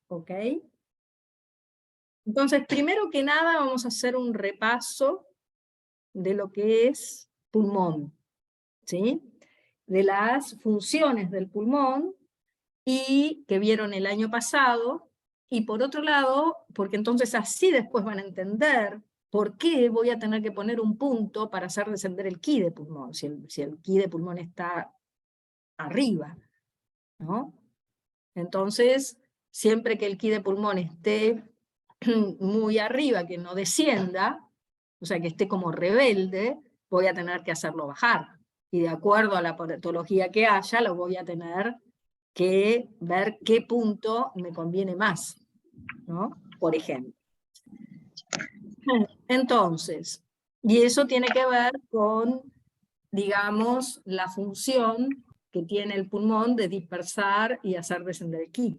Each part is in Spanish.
¿ok? Entonces, primero que nada vamos a hacer un repaso de lo que es pulmón, ¿sí? De las funciones del pulmón, y que vieron el año pasado, y por otro lado, porque entonces así después van a entender por qué voy a tener que poner un punto para hacer descender el ki de pulmón, si el ki de pulmón está arriba, ¿no? Entonces, siempre que el ki de pulmón esté muy arriba, que no descienda, o sea, que esté como rebelde, voy a tener que hacerlo bajar. Y de acuerdo a la patología que haya, lo voy a tener que ver qué punto me conviene más, ¿no? Por ejemplo. Entonces, y eso tiene que ver con, digamos, la función que tiene el pulmón de dispersar y hacer descender el ki.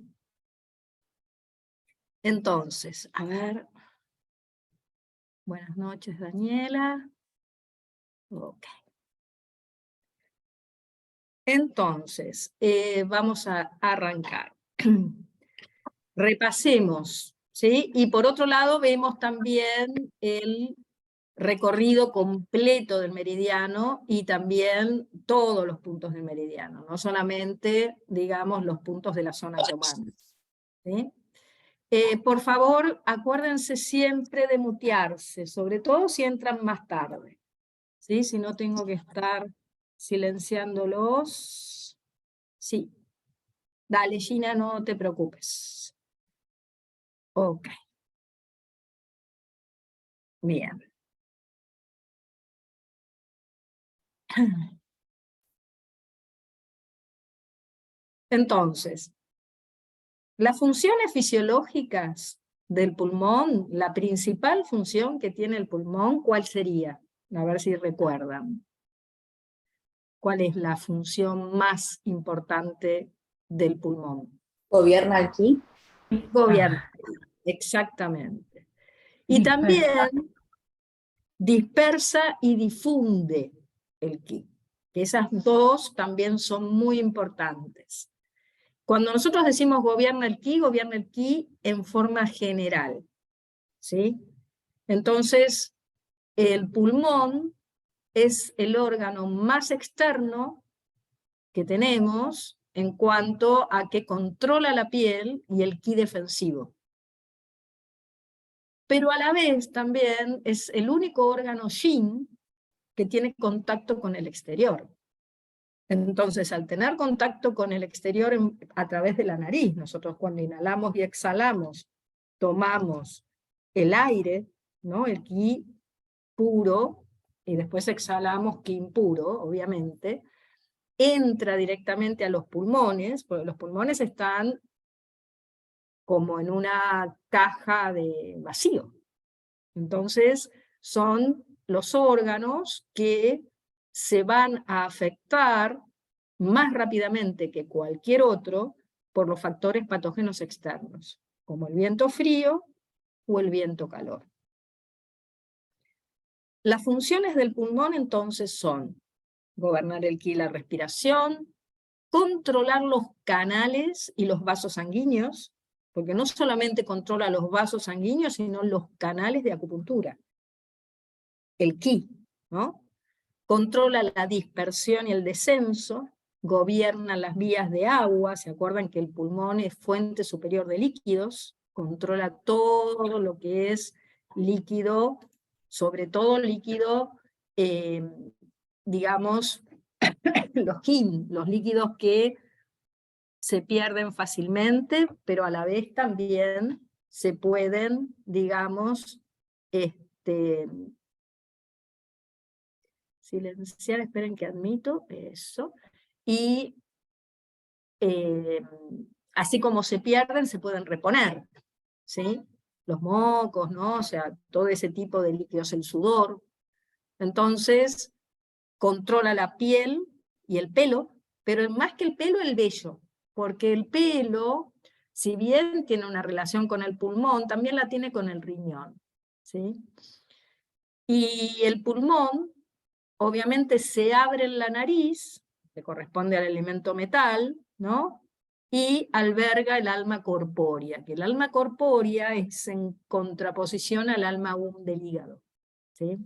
Entonces, a ver. Buenas noches, Daniela. Ok. Entonces, vamos a arrancar. Repasemos, ¿sí? Y por otro lado vemos también el recorrido completo del meridiano y también todos los puntos del meridiano, no solamente, digamos, los puntos de la zona abdominal, ¿sí? Por favor, acuérdense siempre de mutearse, sobre todo si entran más tarde, ¿sí? Si no tengo que estar silenciándolos. Sí. Dale, Gina, no te preocupes. Ok. Bien. Entonces, las funciones fisiológicas del pulmón, la principal función que tiene el pulmón, ¿cuál sería? A ver si recuerdan. ¿Cuál es la función más importante del pulmón? Gobierna aquí. Gobierna, exactamente. Y Dispersa. también dispersa y difunde el ki. Esas dos también son muy importantes. Cuando nosotros decimos gobierna el ki en forma general, ¿sí? Entonces, el pulmón es el órgano más externo que tenemos en cuanto a que controla la piel y el ki defensivo. Pero a la vez también es el único órgano yin que tiene contacto con el exterior. Entonces, al tener contacto con el exterior a través de la nariz, nosotros cuando inhalamos y exhalamos, tomamos el aire, ¿no? El ki puro, y después exhalamos ki impuro, obviamente, entra directamente a los pulmones, porque los pulmones están como en una caja de vacío. Entonces, son los órganos que se van a afectar más rápidamente que cualquier otro por los factores patógenos externos, como el viento frío o el viento calor. Las funciones del pulmón entonces son gobernar el ki y la respiración, controlar los canales y los vasos sanguíneos, porque no solamente controla los vasos sanguíneos, sino los canales de acupuntura. El ki, ¿no? Controla la dispersión y el descenso, gobierna las vías de agua, ¿se acuerdan que el pulmón es fuente superior de líquidos? Controla todo lo que es líquido, sobre todo líquido, digamos, los kin, los líquidos que se pierden fácilmente, pero a la vez también se pueden, digamos, silenciar, esperen que admito, eso, y así como se pierden, se pueden reponer, ¿sí? Los mocos, ¿no? O sea, todo ese tipo de líquidos, el sudor. Entonces, controla la piel y el pelo, pero más que el pelo, el vello, porque el pelo, si bien tiene una relación con el pulmón, también la tiene con el riñón, ¿sí? Y el pulmón, obviamente, se abre en la nariz, que corresponde al elemento metal, ¿no? y alberga el alma corpórea, que el alma corpórea es en contraposición al alma del hígado. ¿Sí?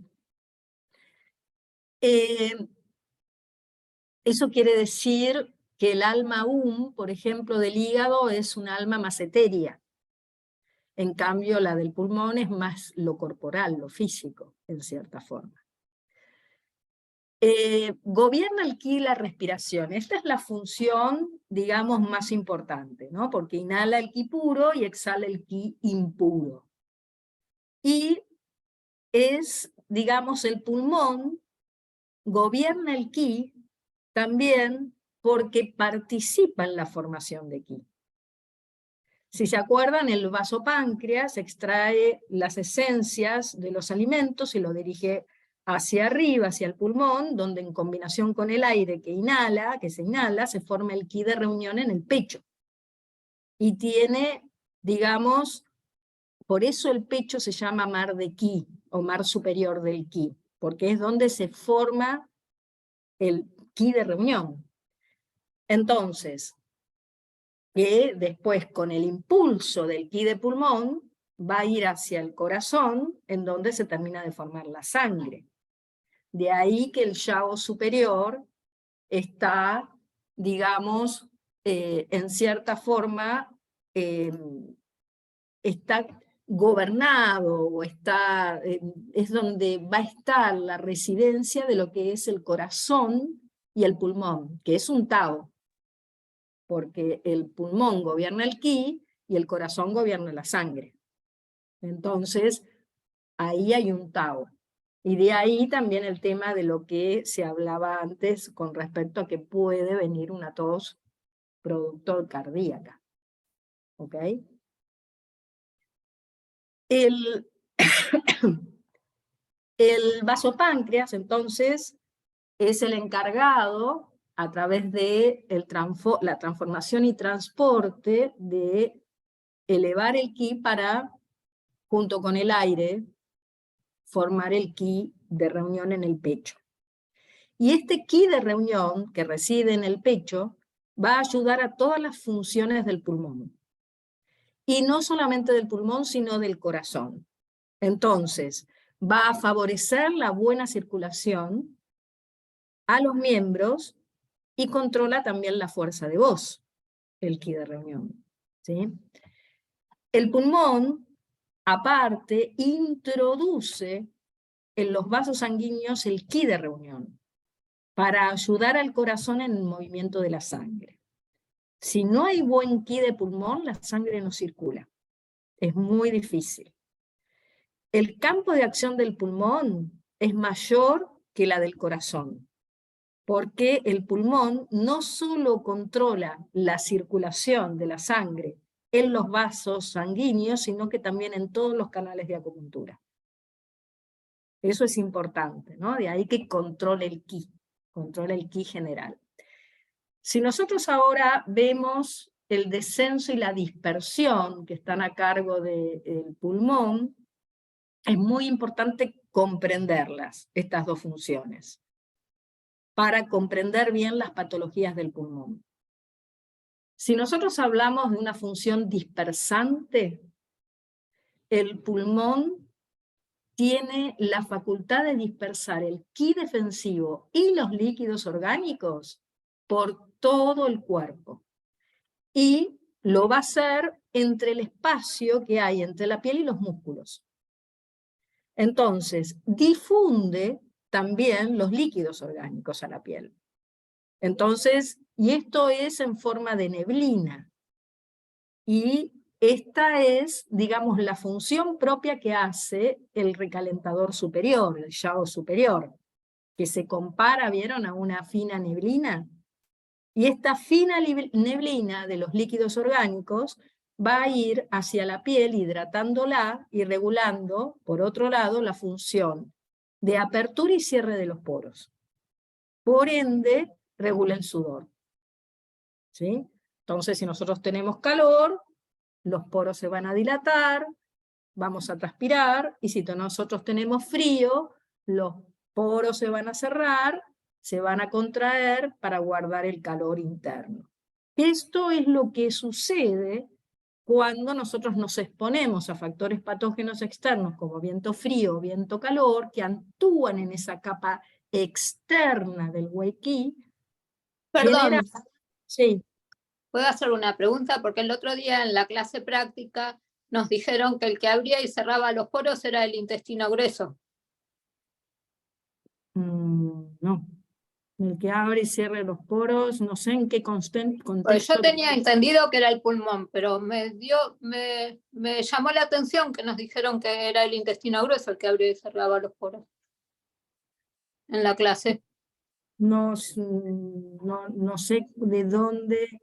Eso quiere decir que el alma por ejemplo, del hígado es un alma más etérea. En cambio, la del pulmón es más lo corporal, lo físico, en cierta forma. Gobierna el ki la respiración. Esta es la función, digamos, más importante, ¿no? Porque inhala el ki puro y exhala el ki impuro. Y es, digamos, el pulmón gobierna el ki también porque participa en la formación de ki. Si se acuerdan, el vasopáncreas extrae las esencias de los alimentos y lo dirige hacia arriba, hacia el pulmón, donde en combinación con el aire que se inhala, se forma el ki de reunión en el pecho. Y tiene, digamos, por eso el pecho se llama mar de ki, o mar superior del ki, porque es donde se forma el ki de reunión. Entonces, que después con el impulso del ki de pulmón va a ir hacia el corazón, en donde se termina de formar la sangre. De ahí que el yao superior está, digamos, en cierta forma, está gobernado, o está, es donde va a estar la residencia de lo que es el corazón y el pulmón, que es un tao, porque el pulmón gobierna el ki y el corazón gobierna la sangre. Entonces, ahí hay un tao. Y de ahí también el tema de lo que se hablaba antes con respecto a que puede venir una tos producto cardíaca. ¿Ok? El vasopáncreas, entonces, es el encargado, a través de la transformación y transporte, de elevar el ki para, junto con el aire, formar el ki de reunión en el pecho. Y este ki de reunión, que reside en el pecho, va a ayudar a todas las funciones del pulmón. Y no solamente del pulmón, sino del corazón. Entonces, va a favorecer la buena circulación a los miembros y controla también la fuerza de voz, el ki de reunión. ¿Sí? El pulmón, aparte, introduce en los vasos sanguíneos el ki de reunión, para ayudar al corazón en el movimiento de la sangre. Si no hay buen ki de pulmón, la sangre no circula. Es muy difícil. El campo de acción del pulmón es mayor que la del corazón, porque el pulmón no solo controla la circulación de la sangre en los vasos sanguíneos, sino que también en todos los canales de acupuntura. Eso es importante, ¿no? De ahí que controle el ki general. Si nosotros ahora vemos el descenso y la dispersión que están a cargo del pulmón, es muy importante comprenderlas, estas dos funciones, para comprender bien las patologías del pulmón. Si nosotros hablamos de una función dispersante, el pulmón tiene la facultad de dispersar el ki defensivo y los líquidos orgánicos por todo el cuerpo. Y lo va a hacer entre el espacio que hay entre la piel y los músculos. Entonces, difunde también los líquidos orgánicos a la piel. Entonces, y esto es en forma de neblina. Y esta es, digamos, la función propia que hace el recalentador superior, el yao superior, que se compara, ¿vieron?, a una fina neblina. Y esta fina neblina de los líquidos orgánicos va a ir hacia la piel hidratándola y regulando, por otro lado, la función de apertura y cierre de los poros. Por ende, regula el sudor. ¿Sí? Entonces, si nosotros tenemos calor, los poros se van a dilatar, vamos a transpirar, y si nosotros tenemos frío, los poros se van a cerrar, se van a contraer para guardar el calor interno. Esto es lo que sucede cuando nosotros nos exponemos a factores patógenos externos como viento frío, viento calor, que actúan en esa capa externa del Wei Qi. Perdón, Sí. ¿puedo hacer una pregunta? Porque el otro día en la clase práctica nos dijeron que el que abría y cerraba los poros era el intestino grueso. No. El que abre y cierre los poros, no sé en qué contexto. Pues yo tenía entendido que era el pulmón, pero me llamó la atención que nos dijeron que era el intestino grueso el que abría y cerraba los poros en la clase. No sé de dónde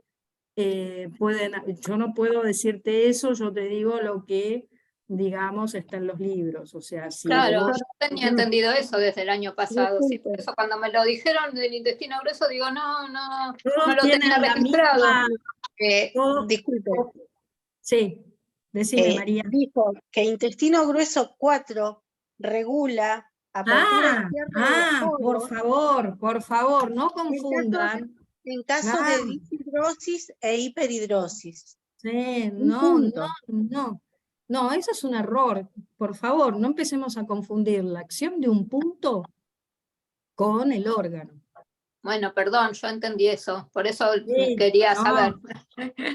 pueden, yo no puedo decirte eso, yo te digo lo que, digamos, está en los libros, o sea, si Claro, vos... yo tenía entendido eso desde el año pasado, sí, por eso cuando me lo dijeron del intestino grueso, digo, no lo tenía tienen la registrado. misma... Disculpe. Sí, decime, María. Dijo que intestino grueso 4 regula apertura y cierre de los poros. Por favor, no confundan. En caso de deshidrosis e hiperhidrosis. Sí, No. No, eso es un error. Por favor, no empecemos a confundir la acción de un punto con el órgano. Bueno, perdón, yo entendí eso, por eso Sí, quería saber.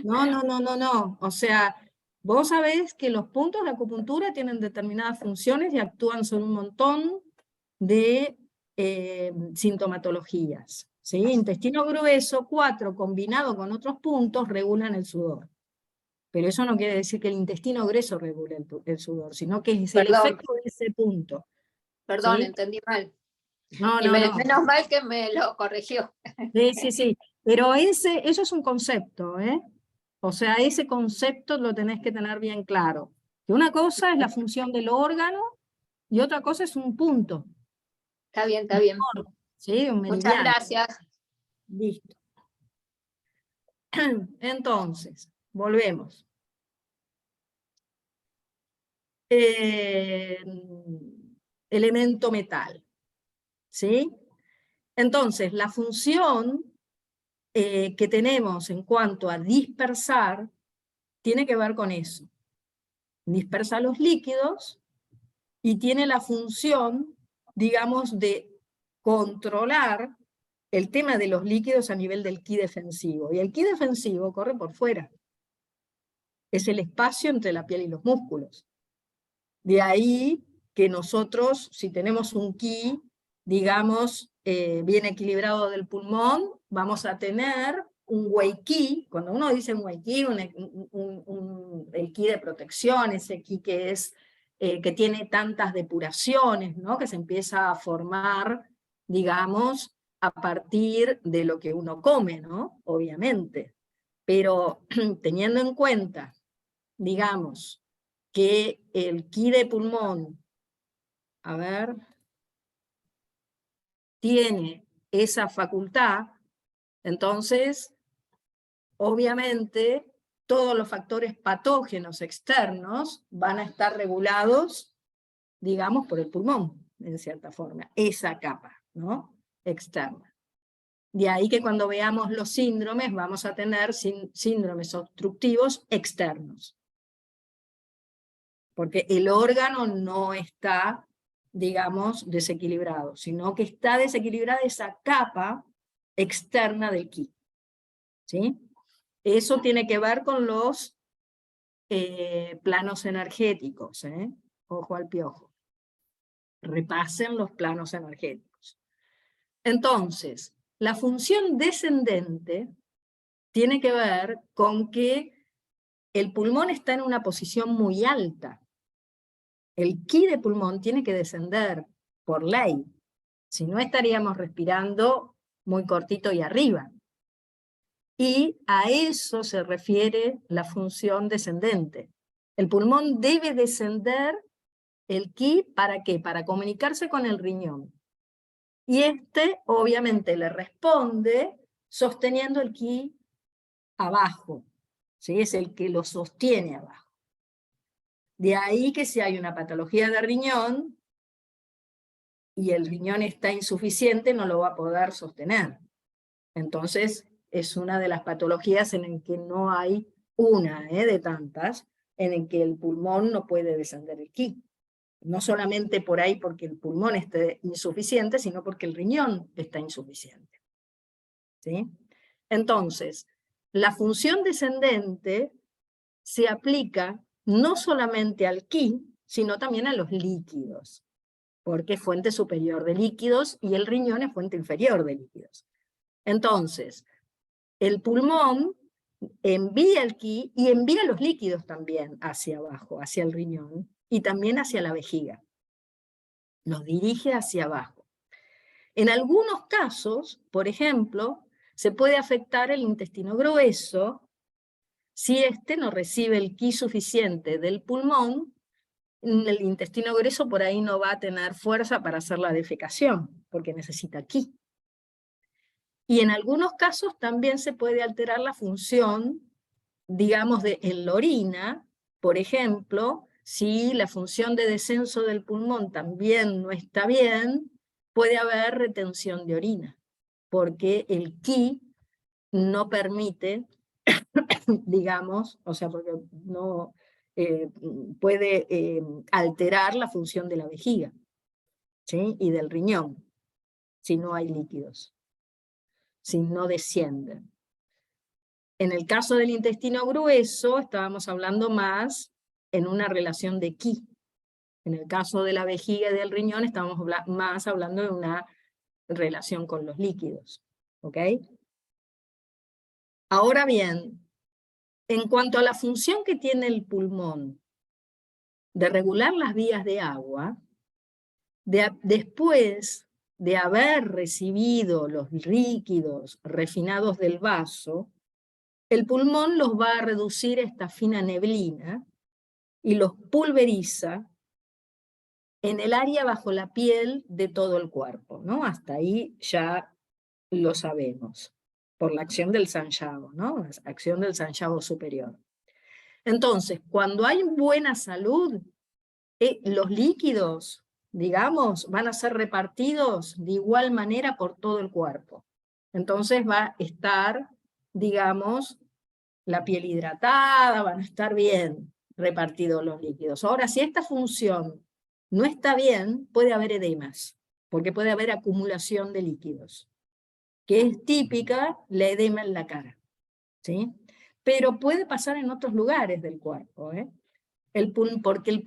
No. O sea, vos sabés que los puntos de acupuntura tienen determinadas funciones y actúan sobre un montón de sintomatologías. ¿Sí? Intestino grueso 4 combinado con otros puntos regulan el sudor. Pero eso no quiere decir que el intestino grueso regule el sudor, sino que es el efecto de ese punto. Perdón, ¿sí? entendí mal. No. Menos mal que me lo corrigió. Sí. Pero eso es un concepto, ¿eh? O sea, ese concepto lo tenés que tener bien claro. Que una cosa es la función del órgano y otra cosa es un punto. Está bien. ¿Sí? Un Muchas meridiano. gracias. Listo. Entonces, volvemos. Elemento metal. ¿Sí? Entonces, la función que tenemos en cuanto a dispersar tiene que ver con eso. Dispersa los líquidos y tiene la función, digamos, de controlar el tema de los líquidos a nivel del ki defensivo. Y el ki defensivo corre por fuera. Es el espacio entre la piel y los músculos. De ahí que nosotros, si tenemos un ki, digamos, bien equilibrado del pulmón, vamos a tener un Wei Qi. Cuando uno dice un Wei Qi, el ki de protección, ese ki que es que tiene tantas depuraciones, ¿no? Que se empieza a formar, digamos, a partir de lo que uno come, ¿no? Obviamente. Pero teniendo en cuenta, digamos, que el ki de pulmón, a ver, tiene esa facultad, entonces, obviamente, todos los factores patógenos externos van a estar regulados, digamos, por el pulmón, en cierta forma, esa capa, ¿no? Externa. De ahí que cuando veamos los síndromes, vamos a tener síndromes obstructivos externos. Porque el órgano no está, digamos, desequilibrado, sino que está desequilibrada esa capa externa del ki. ¿Sí? Eso tiene que ver con los planos energéticos. Ojo al piojo. Repasen los planos energéticos. Entonces, la función descendente tiene que ver con que el pulmón está en una posición muy alta. El ki de pulmón tiene que descender por ley, si no estaríamos respirando muy cortito y arriba. Y a eso se refiere la función descendente. El pulmón debe descender el ki, ¿para qué? Para comunicarse con el riñón. Y obviamente le responde sosteniendo el ki abajo, ¿sí? Es el que lo sostiene abajo. De ahí que si hay una patología de riñón y el riñón está insuficiente, no lo va a poder sostener. Entonces, es una de las patologías en el que no hay una de tantas, en el que el pulmón no puede descender el ki. No solamente por ahí porque el pulmón esté insuficiente, sino porque el riñón está insuficiente. ¿Sí? Entonces, la función descendente se aplica no solamente al ki, sino también a los líquidos, porque es fuente superior de líquidos y el riñón es fuente inferior de líquidos. Entonces, el pulmón envía el ki y envía los líquidos también hacia abajo, hacia el riñón, y también hacia la vejiga. Los dirige hacia abajo. En algunos casos, por ejemplo, se puede afectar el intestino grueso si éste no recibe el ki suficiente del pulmón. El intestino grueso por ahí no va a tener fuerza para hacer la defecación, porque necesita ki. Y en algunos casos también se puede alterar la función, digamos, en la orina, por ejemplo, si la función de descenso del pulmón también no está bien, puede haber retención de orina, porque el ki no permite, digamos, o sea, porque no puede alterar la función de la vejiga, ¿sí? Y del riñón, si no hay líquidos, si no descienden. En el caso del intestino grueso, estábamos hablando más en una relación de ki. En el caso de la vejiga y del riñón, estamos más hablando de una relación con los líquidos. ¿Ok? Ahora bien, en cuanto a la función que tiene el pulmón de regular las vías de agua, después de haber recibido los líquidos refinados del vaso, el pulmón los va a reducir a esta fina neblina y los pulveriza en el área bajo la piel de todo el cuerpo, ¿no? Hasta ahí ya lo sabemos, por la acción del sanllavo, ¿no? La acción del sanllavo superior. Entonces, cuando hay buena salud, los líquidos, digamos, van a ser repartidos de igual manera por todo el cuerpo. Entonces va a estar, digamos, la piel hidratada, van a estar bien repartidos los líquidos. Ahora, si esta función no está bien, puede haber edemas, porque puede haber acumulación de líquidos, que es típica la edema en la cara, ¿sí? Pero puede pasar en otros lugares del cuerpo, porque el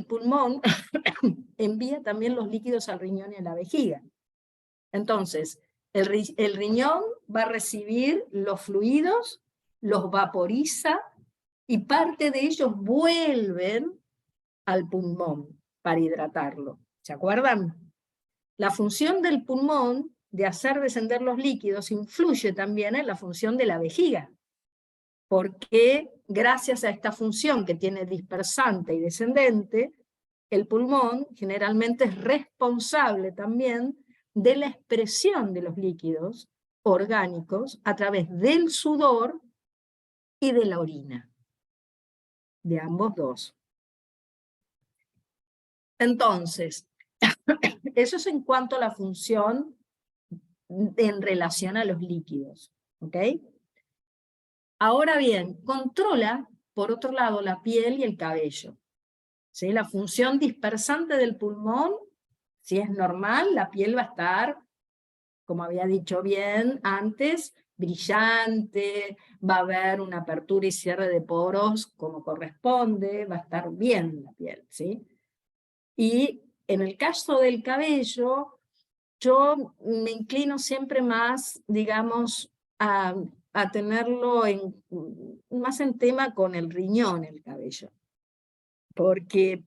pulmón envía también los líquidos al riñón y a la vejiga. Entonces, el riñón va a recibir los fluidos, los vaporiza, y parte de ellos vuelven al pulmón para hidratarlo. ¿Se acuerdan? La función del pulmón de hacer descender los líquidos influye también en la función de la vejiga, porque gracias a esta función que tiene dispersante y descendente, el pulmón generalmente es responsable también de la expresión de los líquidos orgánicos a través del sudor y de la orina, de ambos dos. Entonces, eso es en cuanto a la función en relación a los líquidos, ¿ok? Ahora bien, controla, por otro lado, la piel y el cabello. ¿Sí? La función dispersante del pulmón, si es normal, la piel va a estar, como había dicho bien antes, brillante, va a haber una apertura y cierre de poros como corresponde, va a estar bien la piel, ¿sí? Y en el caso del cabello, yo me inclino siempre más, digamos, a tenerlo más en tema con el riñón, el cabello. Porque,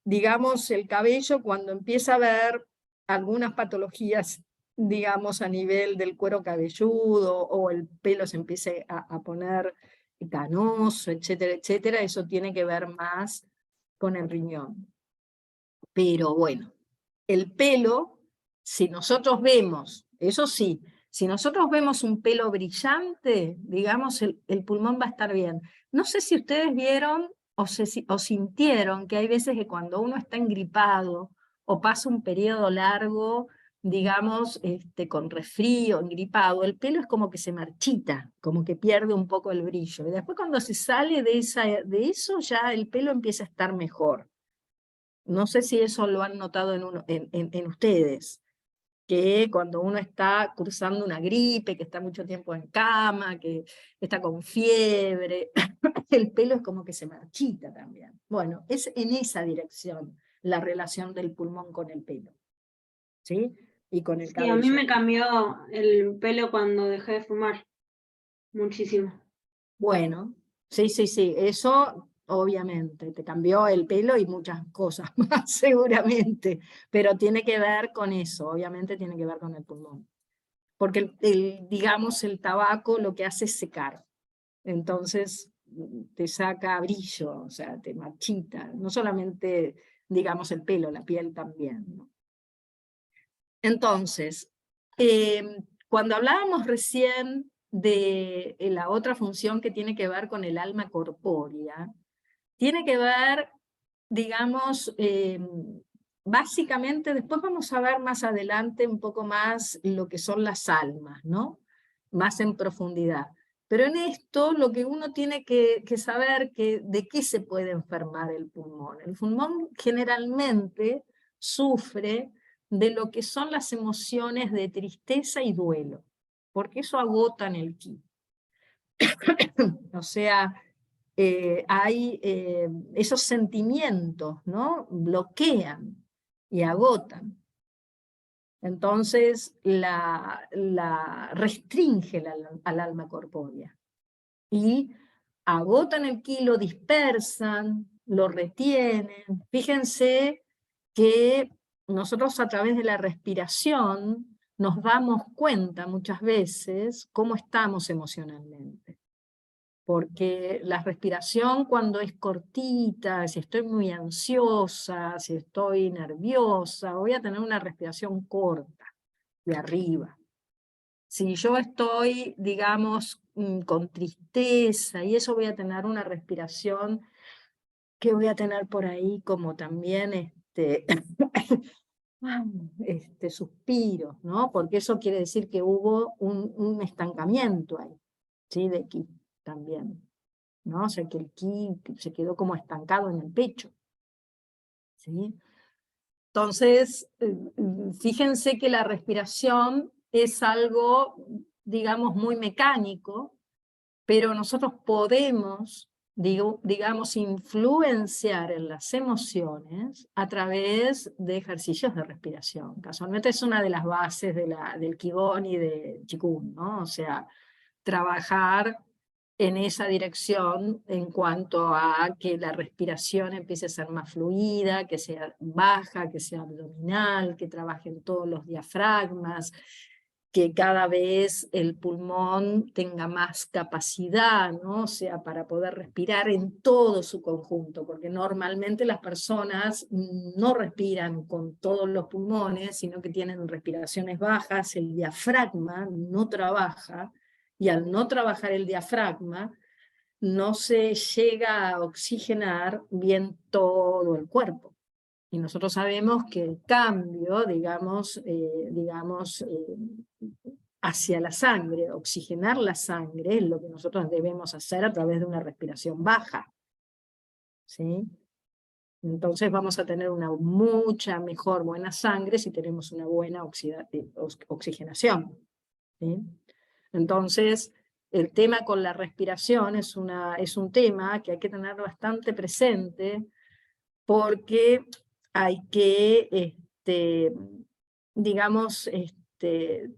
digamos, el cabello cuando empieza a haber algunas patologías, digamos, a nivel del cuero cabelludo, o el pelo se empiece a poner canoso, etcétera, etcétera, eso tiene que ver más con el riñón. Pero bueno, el pelo, si nosotros vemos, eso sí, si nosotros vemos un pelo brillante, digamos, el pulmón va a estar bien. No sé si ustedes vieron o sintieron que hay veces que cuando uno está engripado o pasa un periodo largo digamos, con resfrío, engripado, el pelo es como que se marchita, como que pierde un poco el brillo. Y después cuando se sale de eso, ya el pelo empieza a estar mejor. No sé si eso lo han notado en ustedes, que cuando uno está cursando una gripe, que está mucho tiempo en cama, que está con fiebre, el pelo es como que se marchita también. Bueno, es en esa dirección la relación del pulmón con el pelo, ¿sí? Y con el Sí, cabello. a mí me cambió el pelo cuando dejé de fumar, muchísimo. Bueno, sí, eso obviamente te cambió el pelo y muchas cosas más seguramente, pero tiene que ver con eso, obviamente tiene que ver con el pulmón. Porque digamos, el tabaco lo que hace es secar, entonces te saca brillo, o sea, te marchita, no solamente, digamos, el pelo, la piel también, ¿no? Entonces, cuando hablábamos recién de la otra función que tiene que ver con el alma corpórea, tiene que ver, digamos, básicamente, después vamos a ver más adelante un poco más lo que son las almas, ¿no? Más en profundidad. Pero en esto lo que uno tiene que saber de qué se puede enfermar el pulmón. El pulmón generalmente sufre de lo que son las emociones de tristeza y duelo, porque eso agotan el ki. O sea, hay esos sentimientos, ¿no? Bloquean y agotan. Entonces la restringe al alma corpórea. Y agotan el ki, lo dispersan, lo retienen. Fíjense que nosotros a través de la respiración nos damos cuenta muchas veces cómo estamos emocionalmente. Porque la respiración cuando es cortita, si estoy muy ansiosa, si estoy nerviosa, voy a tener una respiración corta, de arriba. Si yo estoy, digamos, con tristeza y eso, voy a tener una respiración que voy a tener por ahí como también suspiros, ¿no? Porque eso quiere decir que hubo un estancamiento ahí, ¿sí? De ki también, ¿no? O sea, que el ki se quedó como estancado en el pecho, ¿sí? Entonces, fíjense que la respiración es algo, digamos, muy mecánico, pero nosotros podemos, digamos, influenciar en las emociones a través de ejercicios de respiración. Casualmente es una de las bases del Qigong y de Qigong, ¿no? O sea, trabajar en esa dirección en cuanto a que la respiración empiece a ser más fluida, que sea baja, que sea abdominal, que trabajen todos los diafragmas, que cada vez el pulmón tenga más capacidad, ¿no? O sea, para poder respirar en todo su conjunto, porque normalmente las personas no respiran con todos los pulmones, sino que tienen respiraciones bajas, el diafragma no trabaja, y al no trabajar el diafragma, no se llega a oxigenar bien todo el cuerpo. Y nosotros sabemos que el cambio, digamos, hacia la sangre, oxigenar la sangre, es lo que nosotros debemos hacer a través de una respiración baja, ¿sí? Entonces vamos a tener una mucha mejor buena sangre si tenemos una buena oxigenación, ¿sí? Entonces, el tema con la respiración es un tema que hay que tener bastante presente, porque hay que, digamos,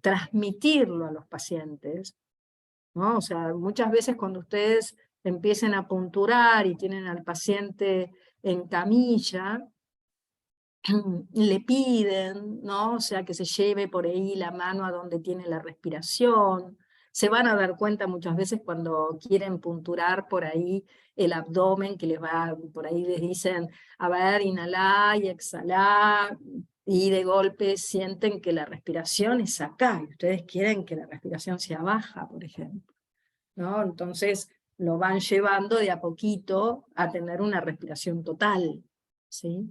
transmitirlo a los pacientes, ¿no? O sea, muchas veces cuando ustedes empiecen a punturar y tienen al paciente en camilla, le piden, ¿no? O sea, que se lleve por ahí la mano a donde tiene la respiración. Se van a dar cuenta muchas veces cuando quieren punturar por ahí el abdomen, que les va, por ahí les dicen, a ver, inhalá y exhalá, y de golpe sienten que la respiración es acá, y ustedes quieren que la respiración sea baja, por ejemplo, ¿no? Entonces lo van llevando de a poquito a tener una respiración total, ¿sí?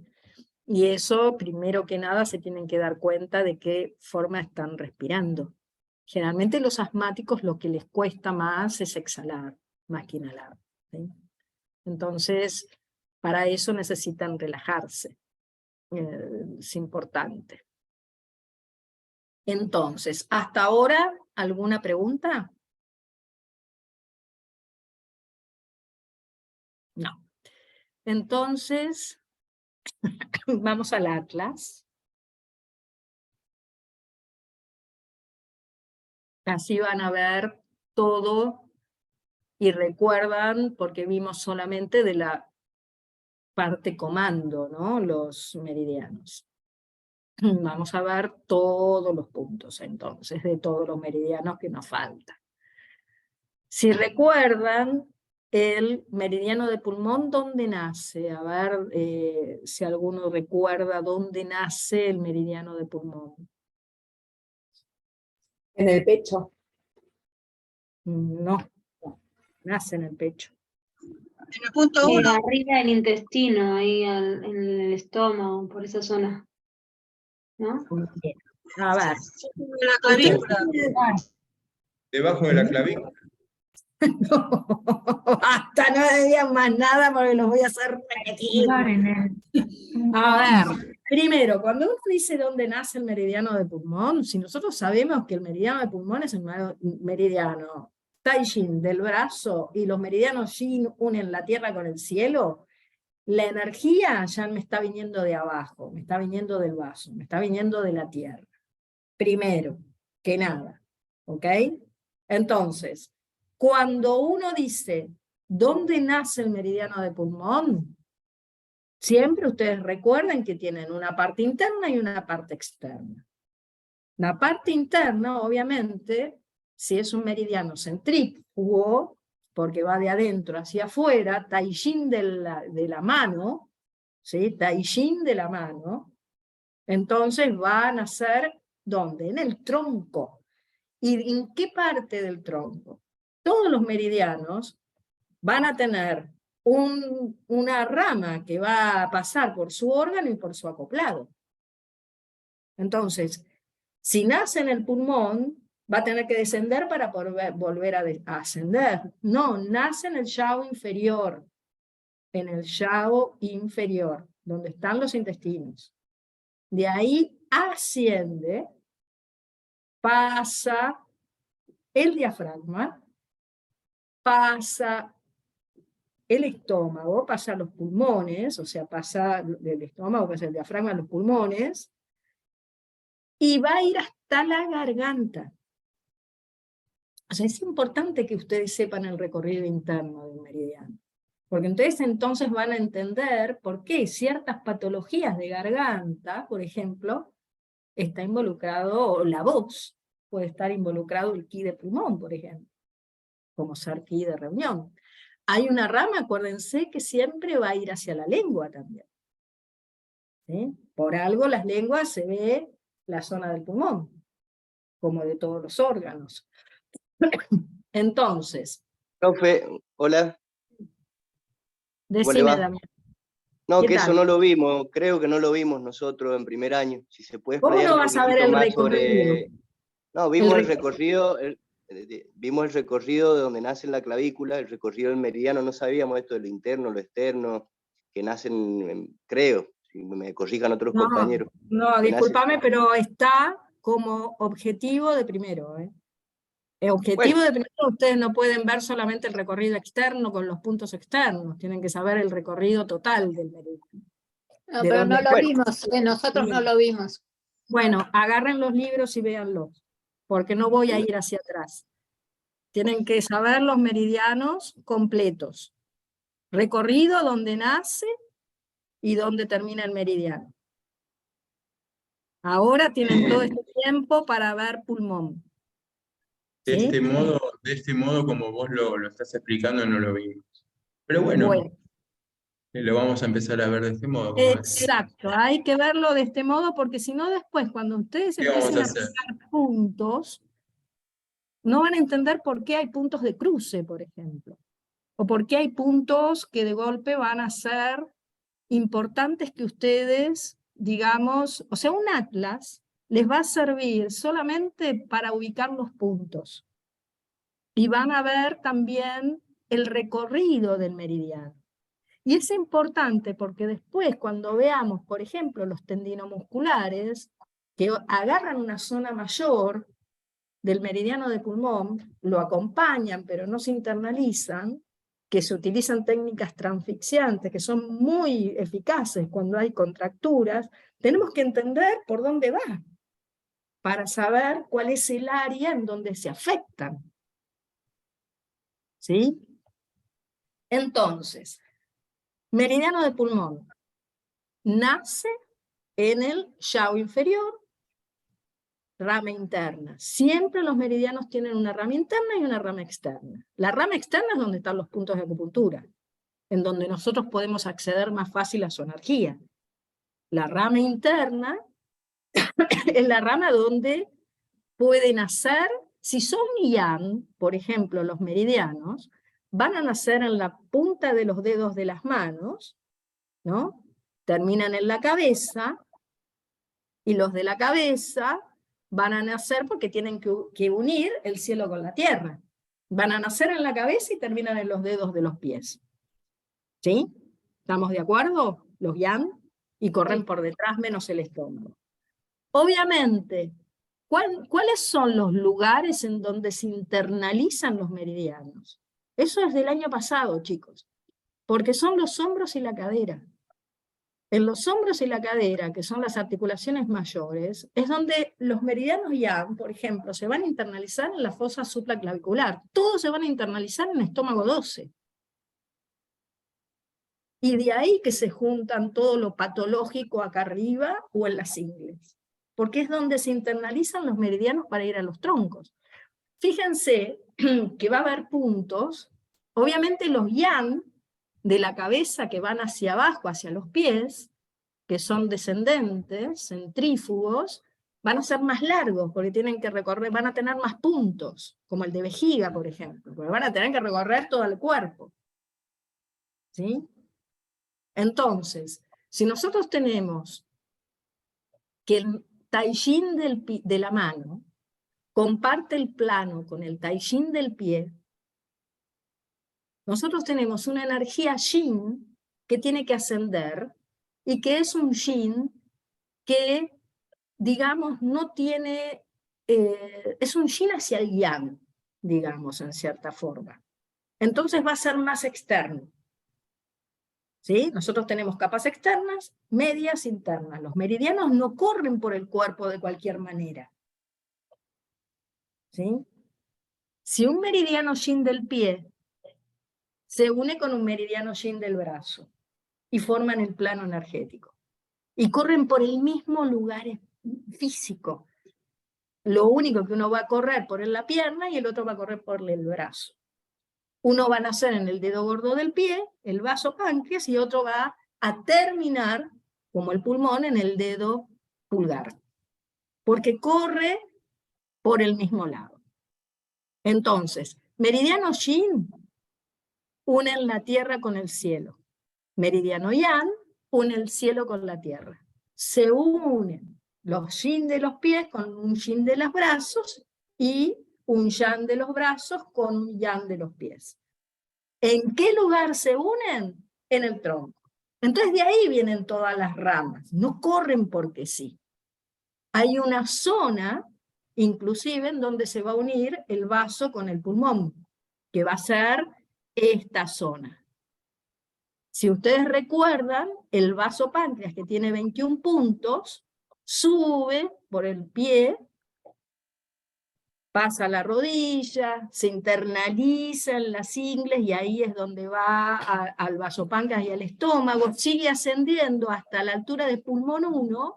Y eso, primero que nada, se tienen que dar cuenta de qué forma están respirando. Generalmente los asmáticos lo que les cuesta más es exhalar, más que inhalar, ¿sí? Entonces, para eso necesitan relajarse. Es importante. Entonces, ¿hasta ahora alguna pregunta? No. Entonces, vamos al Atlas. Así van a ver todo y recuerdan, porque vimos solamente de la parte comando, ¿no? Los meridianos. Vamos a ver todos los puntos, entonces, de todos los meridianos que nos faltan. Si recuerdan, el meridiano de pulmón, ¿dónde nace? A ver si alguno recuerda dónde nace el meridiano de pulmón. En el pecho. No, nace en el pecho. En el punto 1. Arriba del intestino, ahí en el estómago, por esa zona. ¿No? Bien. A ver. La clavícula. Debajo de la clavícula. No, hasta no digan más nada porque los voy a hacer repetir. A ver, primero, cuando uno dice dónde nace el meridiano de pulmón, si nosotros sabemos que el meridiano de pulmón es el meridiano Tai-Shin del brazo y los meridianos Shin unen la tierra con el cielo, la energía ya me está viniendo de abajo, me está viniendo del vaso, me está viniendo de la tierra. Primero que nada, ¿ok? Entonces, cuando uno dice, ¿dónde nace el meridiano de pulmón? Siempre ustedes recuerden que tienen una parte interna y una parte externa. La parte interna, obviamente, si es un meridiano centrífugo, porque va de adentro hacia afuera, Tai-Shin de la mano, ¿sí? Tai-Shin de la mano, entonces van a ser, ¿dónde? En el tronco. ¿Y en qué parte del tronco? Todos los meridianos van a tener una rama que va a pasar por su órgano y por su acoplado. Entonces, si nace en el pulmón, va a tener que descender para volver a ascender. No, nace en el yao inferior, donde están los intestinos. De ahí asciende, pasa el diafragma, pasa el estómago, pasa los pulmones, o sea, pasa del estómago, que es el diafragma, a los pulmones, y va a ir hasta la garganta. O sea, es importante que ustedes sepan el recorrido interno del meridiano, porque entonces van a entender por qué ciertas patologías de garganta, por ejemplo, está involucrado, o la voz, puede estar involucrado el ki de pulmón, por ejemplo, como ser ki de reunión. Hay una rama, acuérdense, que siempre va a ir hacia la lengua también. ¿Sí? Por algo las lenguas se ve la zona del pulmón, como de todos los órganos. Entonces. Profe, hola. Decime, Damián. No, que eso no lo vimos, creo que no lo vimos nosotros en primer año. Si se puede ¿Cómo no vas a ver el recorrido? No, vimos el recorrido, vimos el recorrido de donde nace la clavícula, el recorrido del meridiano, no sabíamos esto de lo interno, lo externo, que nacen, creo, si me corrijan otros compañeros. No, discúlpame, pero está como objetivo de primero, ¿eh? El objetivo de primero, ustedes no pueden ver solamente el recorrido externo con los puntos externos, tienen que saber el recorrido total del meridiano. No, pero no lo vimos, nosotros no lo vimos. Bueno, agarren los libros y véanlos, porque no voy a ir hacia atrás. Tienen que saber los meridianos completos. Recorrido donde nace y donde termina el meridiano. Ahora tienen todo este tiempo para ver pulmón. De ¿Sí? este modo, como vos lo estás explicando, no lo vimos. Pero bueno, lo vamos a empezar a ver de este modo. Exacto, hay que verlo de este modo porque si no después, cuando ustedes empiecen a sacar puntos, no van a entender por qué hay puntos de cruce, por ejemplo. O por qué hay puntos que de golpe van a ser importantes que ustedes, digamos, o sea, un atlas les va a servir solamente para ubicar los puntos. Y van a ver también el recorrido del meridiano. Y es importante porque después cuando veamos, por ejemplo, los tendinomusculares que agarran una zona mayor del meridiano de pulmón, lo acompañan pero no se internalizan, que se utilizan técnicas transfixiantes que son muy eficaces cuando hay contracturas, tenemos que entender por dónde va, para saber cuál es el área en donde se afectan. ¿Sí? Entonces, meridiano de pulmón nace en el yao inferior, rama interna. Siempre los meridianos tienen una rama interna y una rama externa. La rama externa es donde están los puntos de acupuntura, en donde nosotros podemos acceder más fácil a su energía. La rama interna es la rama donde pueden nacer, si son yang, por ejemplo, los meridianos, van a nacer en la punta de los dedos de las manos, ¿no? Terminan en la cabeza, y los de la cabeza van a nacer porque tienen que unir el cielo con la tierra. Van a nacer en la cabeza y terminan en los dedos de los pies. ¿Sí? ¿Estamos de acuerdo? Los yang, y corren por detrás menos el estómago. Obviamente, ¿cuáles son los lugares en donde se internalizan los meridianos? Eso es del año pasado, chicos, porque son los hombros y la cadera. En los hombros y la cadera, que son las articulaciones mayores, es donde los meridianos yang, por ejemplo, se van a internalizar en la fosa supraclavicular. Todos se van a internalizar en estómago 12. Y de ahí que se juntan todo lo patológico acá arriba o en las ingles. Porque es donde se internalizan los meridianos para ir a los troncos. Fíjense que va a haber puntos, obviamente los yang de la cabeza que van hacia abajo, hacia los pies, que son descendentes, centrífugos, van a ser más largos, porque tienen que recorrer, van a tener más puntos, como el de vejiga, por ejemplo, porque van a tener que recorrer todo el cuerpo. ¿Sí? Entonces, si nosotros tenemos que el taijin de la mano comparte el plano con el taijin del pie, nosotros tenemos una energía yin que tiene que ascender y que es un yin que, digamos, no tiene, es un yin hacia el yang, digamos, en cierta forma. Entonces va a ser más externo. ¿Sí? Nosotros tenemos capas externas, medias, internas. Los meridianos no corren por el cuerpo de cualquier manera. ¿Sí? Si un meridiano yin del pie se une con un meridiano yin del brazo y forman el plano energético, y corren por el mismo lugar físico. Lo único que uno va a correr por la pierna y el otro va a correr por el brazo. Uno va a nacer en el dedo gordo del pie, el vaso páncreas, y otro va a terminar, como el pulmón, en el dedo pulgar. Porque corre por el mismo lado. Entonces, meridiano yin unen la tierra con el cielo. Meridiano yang une el cielo con la tierra. Se unen los yin de los pies con un yin de los brazos y un yang de los brazos con un yang de los pies. ¿En qué lugar se unen? En el tronco. Entonces de ahí vienen todas las ramas, no corren porque sí. Hay una zona, inclusive, en donde se va a unir el vaso con el pulmón, que va a ser esta zona. Si ustedes recuerdan, el vaso páncreas, que tiene 21 puntos, sube por el pie, pasa a la rodilla, se internaliza en las ingles y ahí es donde va al vasopáncreas y al estómago, sigue ascendiendo hasta la altura de pulmón 1,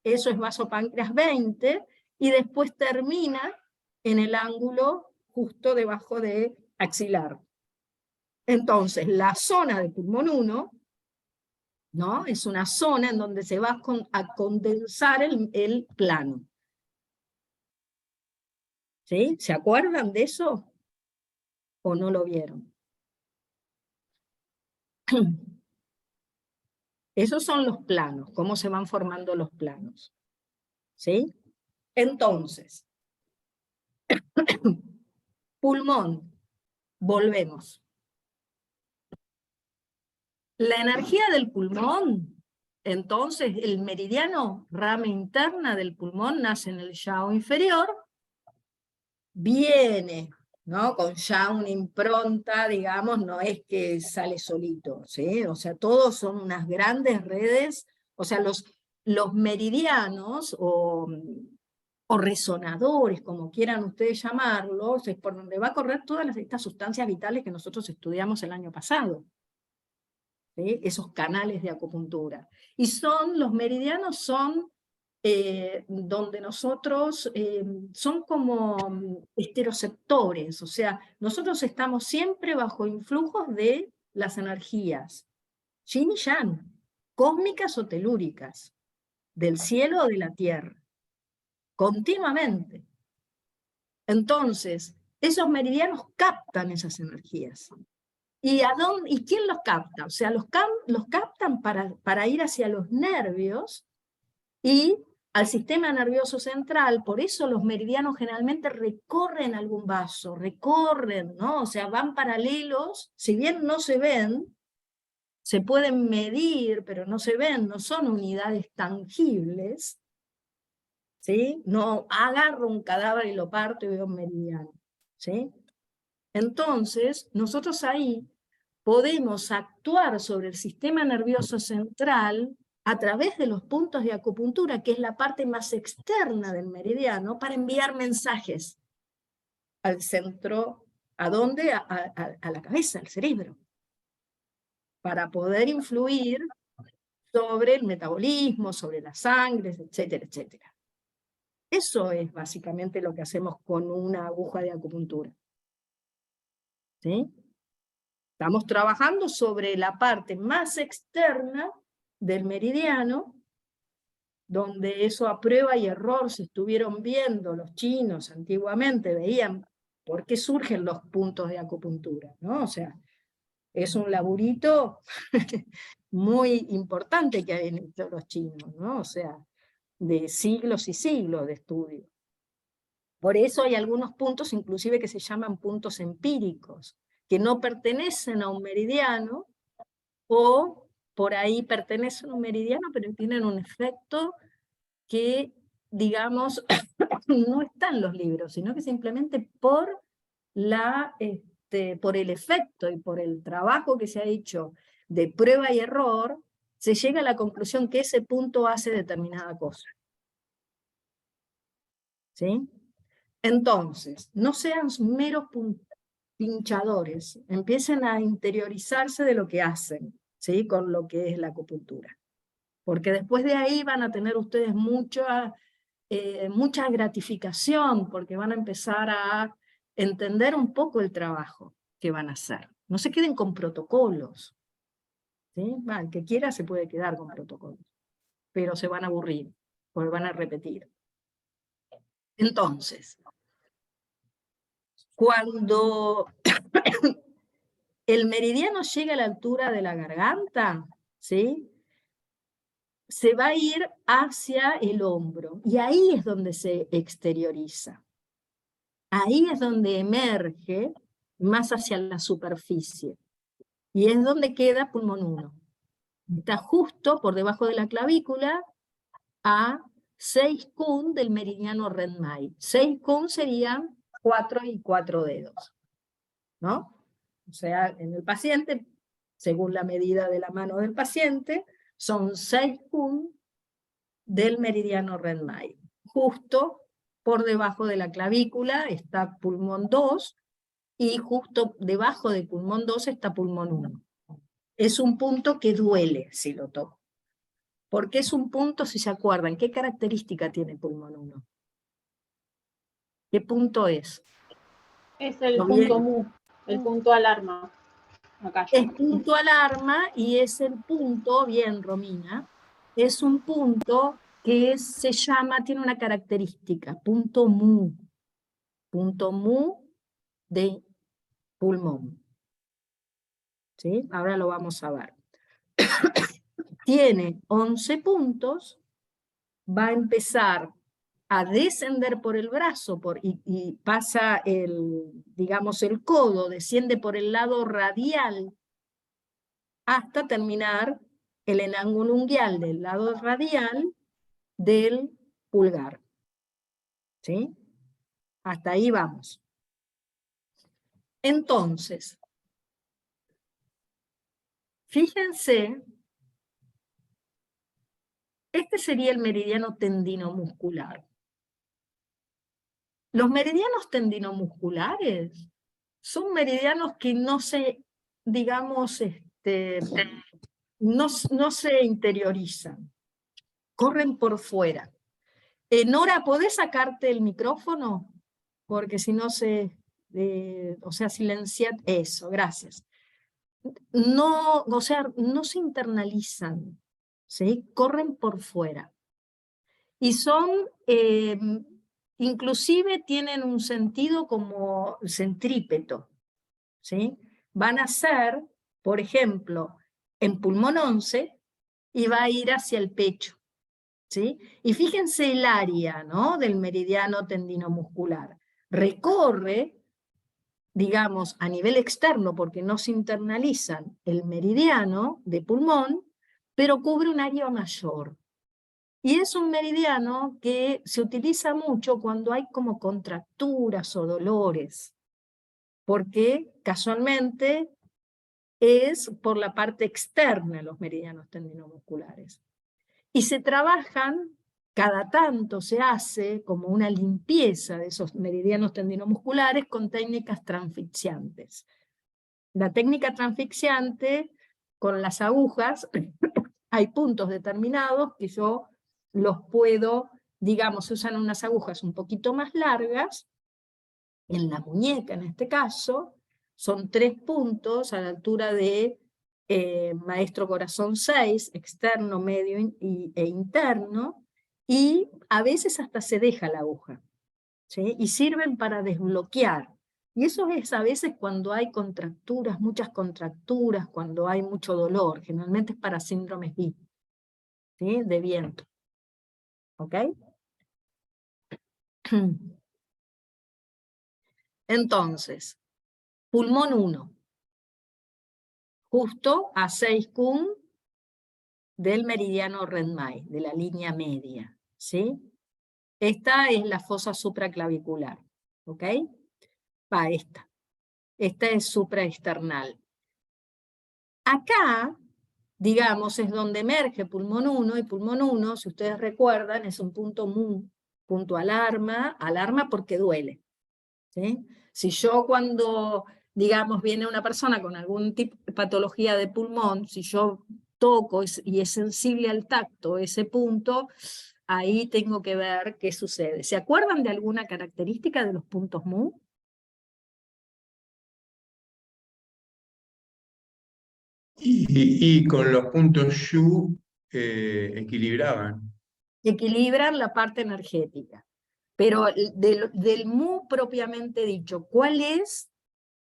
eso es vasopáncreas 20, y después termina en el ángulo justo debajo de axilar. Entonces, la zona de pulmón 1, ¿no? Es una zona en donde se va a condensar el plano. ¿Sí? ¿Se acuerdan de eso? ¿O no lo vieron? Esos son los planos, cómo se van formando los planos. ¿Sí? Entonces, pulmón, volvemos. La energía del pulmón, entonces el meridiano rama interna del pulmón nace en el yao inferior, viene, ¿no? Con ya una impronta, digamos, no es que sale solito, ¿sí? O sea, todos son unas grandes redes, o sea, los meridianos o resonadores, como quieran ustedes llamarlos, es por donde va a correr todas estas sustancias vitales que nosotros estudiamos el año pasado. ¿Sí? Esos canales de acupuntura. Y los meridianos son donde nosotros, son como esteroceptores, o sea, nosotros estamos siempre bajo influjos de las energías, yin y yang, cósmicas o telúricas, del cielo o de la tierra, continuamente. Entonces, esos meridianos captan esas energías. ¿Y quién los capta? O sea, los captan para ir hacia los nervios y al sistema nervioso central. Por eso los meridianos generalmente recorren algún vaso, recorren, ¿no? O sea, van paralelos, si bien no se ven, se pueden medir, pero no se ven, no son unidades tangibles, ¿sí? No agarro un cadáver y lo parto y veo un meridiano, ¿sí? Entonces, nosotros ahí podemos actuar sobre el sistema nervioso central a través de los puntos de acupuntura, que es la parte más externa del meridiano, para enviar mensajes al centro. ¿A dónde? A la cabeza, al cerebro, para poder influir sobre el metabolismo, sobre la sangre, etcétera, etcétera. Eso es básicamente lo que hacemos con una aguja de acupuntura. ¿Sí? Estamos trabajando sobre la parte más externa del meridiano, donde eso a prueba y error se estuvieron viendo los chinos antiguamente, veían por qué surgen los puntos de acupuntura, ¿no? O sea, es un laburito muy importante que han hecho los chinos, ¿no? O sea, de siglos y siglos de estudio. Por eso hay algunos puntos inclusive que se llaman puntos empíricos, que no pertenecen a un meridiano, o por ahí pertenecen a un meridiano, pero tienen un efecto que, digamos, no está en los libros, sino que simplemente por el efecto y por el trabajo que se ha hecho de prueba y error, se llega a la conclusión que ese punto hace determinada cosa. ¿Sí? Entonces, no sean meros pinchadores, empiecen a interiorizarse de lo que hacen, ¿sí? Con lo que es la acupuntura. Porque después de ahí van a tener ustedes mucha gratificación, porque van a empezar a entender un poco el trabajo que van a hacer. No se queden con protocolos, ¿sí? El que quiera se puede quedar con protocolos, pero se van a aburrir, porque van a repetir. Entonces, cuando el meridiano llega a la altura de la garganta, ¿sí? Se va a ir hacia el hombro, y ahí es donde se exterioriza. Ahí es donde emerge más hacia la superficie, y es donde queda pulmón 1. Está justo por debajo de la clavícula a 6 kun del meridiano Renmai. 6 kun serían 4 y 4 dedos, ¿no? O sea, en el paciente, según la medida de la mano del paciente, son 6 kun del meridiano Renmai. Justo por debajo de la clavícula está pulmón 2, y justo debajo de pulmón 2 está pulmón 1. Es un punto que duele si lo toco. ¿Por qué es un punto, si se acuerdan? ¿Qué característica tiene pulmón 1? ¿Qué punto es? Es el punto mu, el punto alarma. Acá es punto alarma, y es el punto, bien Romina, es un punto que se llama, tiene una característica, punto mu de pulmón. ¿Sí? Ahora lo vamos a ver. tiene 11 puntos, va a empezar a descender por el brazo y pasa digamos, el codo, desciende por el lado radial hasta terminar el enángulo unguial del lado radial del pulgar. ¿Sí? Hasta ahí vamos. Entonces, fíjense, este sería el meridiano tendinomuscular. Los meridianos tendinomusculares son meridianos que no se, digamos, no se interiorizan, corren por fuera. Nora, ¿podés sacarte el micrófono? Porque si no o sea, silenciar eso, gracias. No, o sea, no se internalizan, ¿sí? Corren por fuera. Y son, inclusive tienen un sentido como centrípeto, ¿sí? Van a ser, por ejemplo, en pulmón 11, y va a ir hacia el pecho, ¿sí? Y fíjense el área, ¿no?, del meridiano tendinomuscular. Recorre, digamos, a nivel externo, porque no se internalizan el meridiano de pulmón, pero cubre un área mayor. Y es un meridiano que se utiliza mucho cuando hay como contracturas o dolores, porque casualmente es por la parte externa los meridianos tendinomusculares. Y se trabajan, cada tanto se hace como una limpieza de esos meridianos tendinomusculares con técnicas transfixiantes. La técnica transfixiante, con las agujas, hay puntos determinados que yo los puedo, digamos, se usan unas agujas un poquito más largas, en la muñeca en este caso, son 3 puntos a la altura de maestro corazón 6, externo, medio e interno, y a veces hasta se deja la aguja, ¿sí? Y sirven para desbloquear. Y eso es a veces cuando hay contracturas, muchas contracturas, cuando hay mucho dolor, generalmente es para síndromes B, ¿sí?, de viento. ¿Ok? Entonces, pulmón 1, justo a 6 kun del meridiano Redmay, de la línea media, ¿sí? Esta es la fosa supraclavicular, ¿ok? Va, esta es supraesternal. Acá, digamos, es donde emerge pulmón 1, y pulmón 1, si ustedes recuerdan, es un punto mu, punto alarma porque duele, ¿sí? Si yo cuando, digamos, viene una persona con algún tipo de patología de pulmón, si yo toco y es sensible al tacto ese punto, ahí tengo que ver qué sucede. ¿Se acuerdan de alguna característica de los puntos mu? Y con los puntos Shu equilibraban. Equilibran la parte energética. Pero del mu propiamente dicho, ¿cuál es?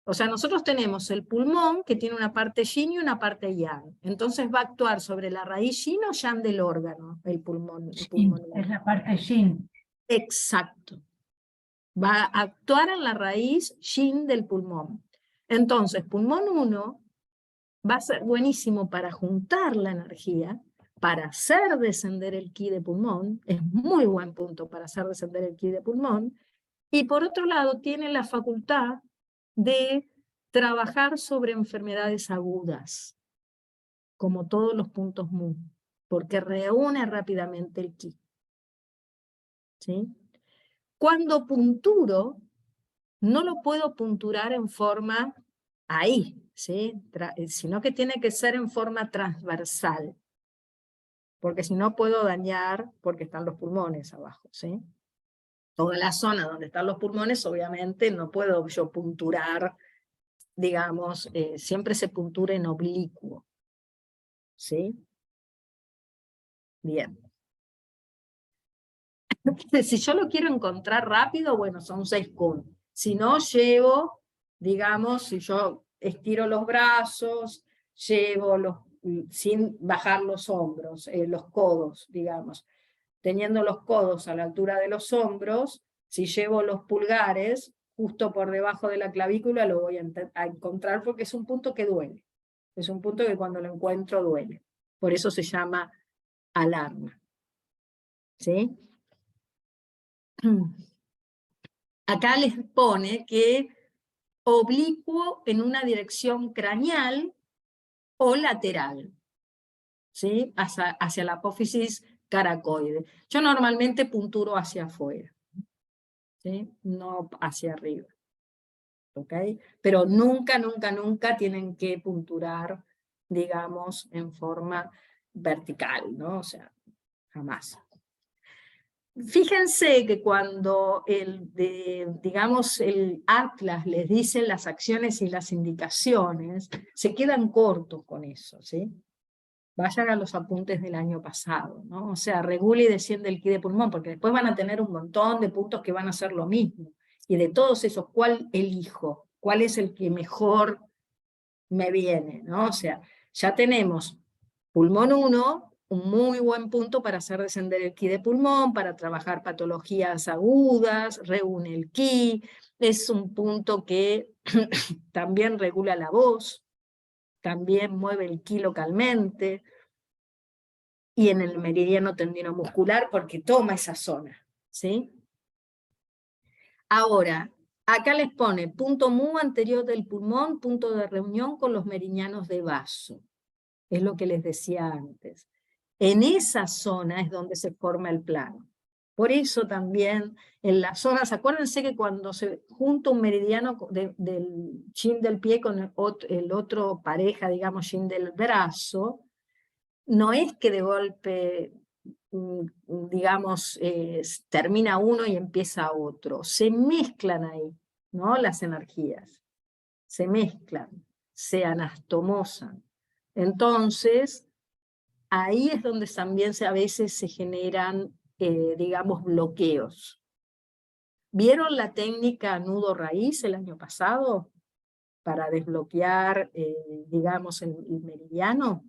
O sea, nosotros tenemos el pulmón, que tiene una parte yin y una parte yang. Entonces va a actuar sobre la raíz yin o yang del órgano, el pulmón. Es la parte yin. Exacto. Va a actuar en la raíz yin del pulmón. Entonces, pulmón 1 va a ser buenísimo para juntar la energía, para hacer descender el ki de pulmón. Es muy buen punto para hacer descender el ki de pulmón. Y por otro lado, tiene la facultad de trabajar sobre enfermedades agudas, como todos los puntos mu, porque reúne rápidamente el ki. ¿Sí? Cuando punturo, no lo puedo punturar en forma ahí, ¿sí?, sino que tiene que ser en forma transversal, porque si no puedo dañar, porque están los pulmones abajo, ¿sí? Toda la zona donde están los pulmones, obviamente no puedo yo punturar, digamos, siempre se puntura en oblicuo, ¿sí? Bien. Si yo lo quiero encontrar rápido, bueno, son 6 kun. Si no, llevo, digamos, si yo estiro los brazos, llevo sin bajar los hombros, los codos, digamos. Teniendo los codos a la altura de los hombros, si llevo los pulgares justo por debajo de la clavícula, lo voy a encontrar porque es un punto que duele. Es un punto que cuando lo encuentro duele. Por eso se llama alarma. ¿Sí? Acá les pone que oblicuo en una dirección craneal o lateral, ¿sí? Hacia la apófisis caracoide. Yo normalmente punturo hacia afuera, ¿sí? No hacia arriba. ¿Ok? Pero nunca, nunca, nunca tienen que punturar, digamos, en forma vertical, ¿no? O sea, jamás. Fíjense que cuando digamos, el atlas les dice las acciones y las indicaciones, se quedan cortos con eso, ¿sí? Vayan a los apuntes del año pasado, ¿no? O sea, regula y desciende el ki de pulmón, porque después van a tener un montón de puntos que van a ser lo mismo. Y de todos esos, ¿cuál elijo? ¿Cuál es el que mejor me viene? ¿No? O sea, ya tenemos pulmón 1, un muy buen punto para hacer descender el ki de pulmón, para trabajar patologías agudas, reúne el ki, es un punto que también regula la voz, también mueve el ki localmente, y en el meridiano tendinomuscular porque toma esa zona, ¿sí? Ahora, acá les pone punto mu anterior del pulmón, punto de reunión con los meridianos de vaso. Es lo que les decía antes. En esa zona es donde se forma el plano. Por eso también en las zonas, acuérdense que cuando se junta un meridiano del yin del pie con el otro pareja, digamos, yin del brazo, no es que de golpe, digamos, termina uno y empieza otro. Se mezclan ahí, ¿no? Las energías. Se mezclan, se anastomosan. Entonces, ahí es donde también a veces se generan, digamos, bloqueos. ¿Vieron la técnica nudo raíz el año pasado? Para desbloquear, digamos, el meridiano.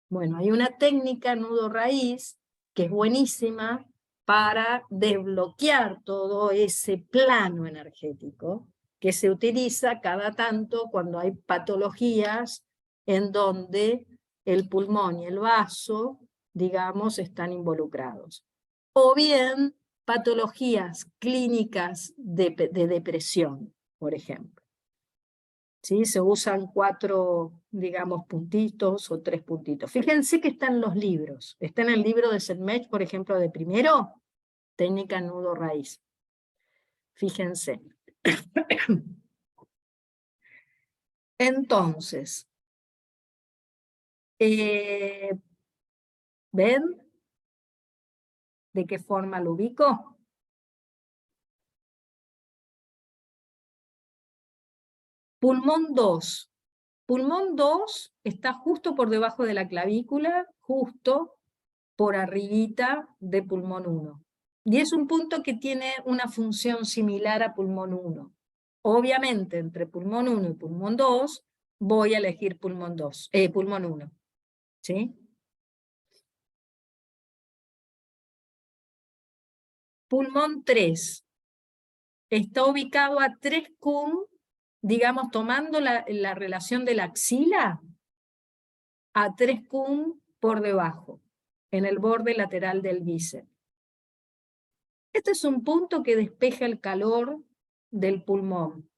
Bueno, hay una técnica nudo raíz que es buenísima para desbloquear todo ese plano energético que se utiliza cada tanto cuando hay patologías en donde el pulmón y el vaso, digamos, están involucrados. O bien patologías clínicas de depresión, por ejemplo. ¿Sí? Se usan 4, digamos, puntitos o 3 puntitos. Fíjense que están los libros. Está en el libro de Setmech, por ejemplo, de primero, técnica nudo raíz. Fíjense. Entonces, ¿ven de qué forma lo ubico? Pulmón 2. Pulmón 2 está justo por debajo de la clavícula, justo por arribita de pulmón 1. Y es un punto que tiene una función similar a pulmón 1. Obviamente, entre pulmón 1 y pulmón 2, voy a elegir pulmón 1. ¿Sí? Pulmón 3. Está ubicado a 3 cum, digamos, tomando la relación de la axila, a 3 cum por debajo, en el borde lateral del bíceps. Este es un punto que despeja el calor del pulmón,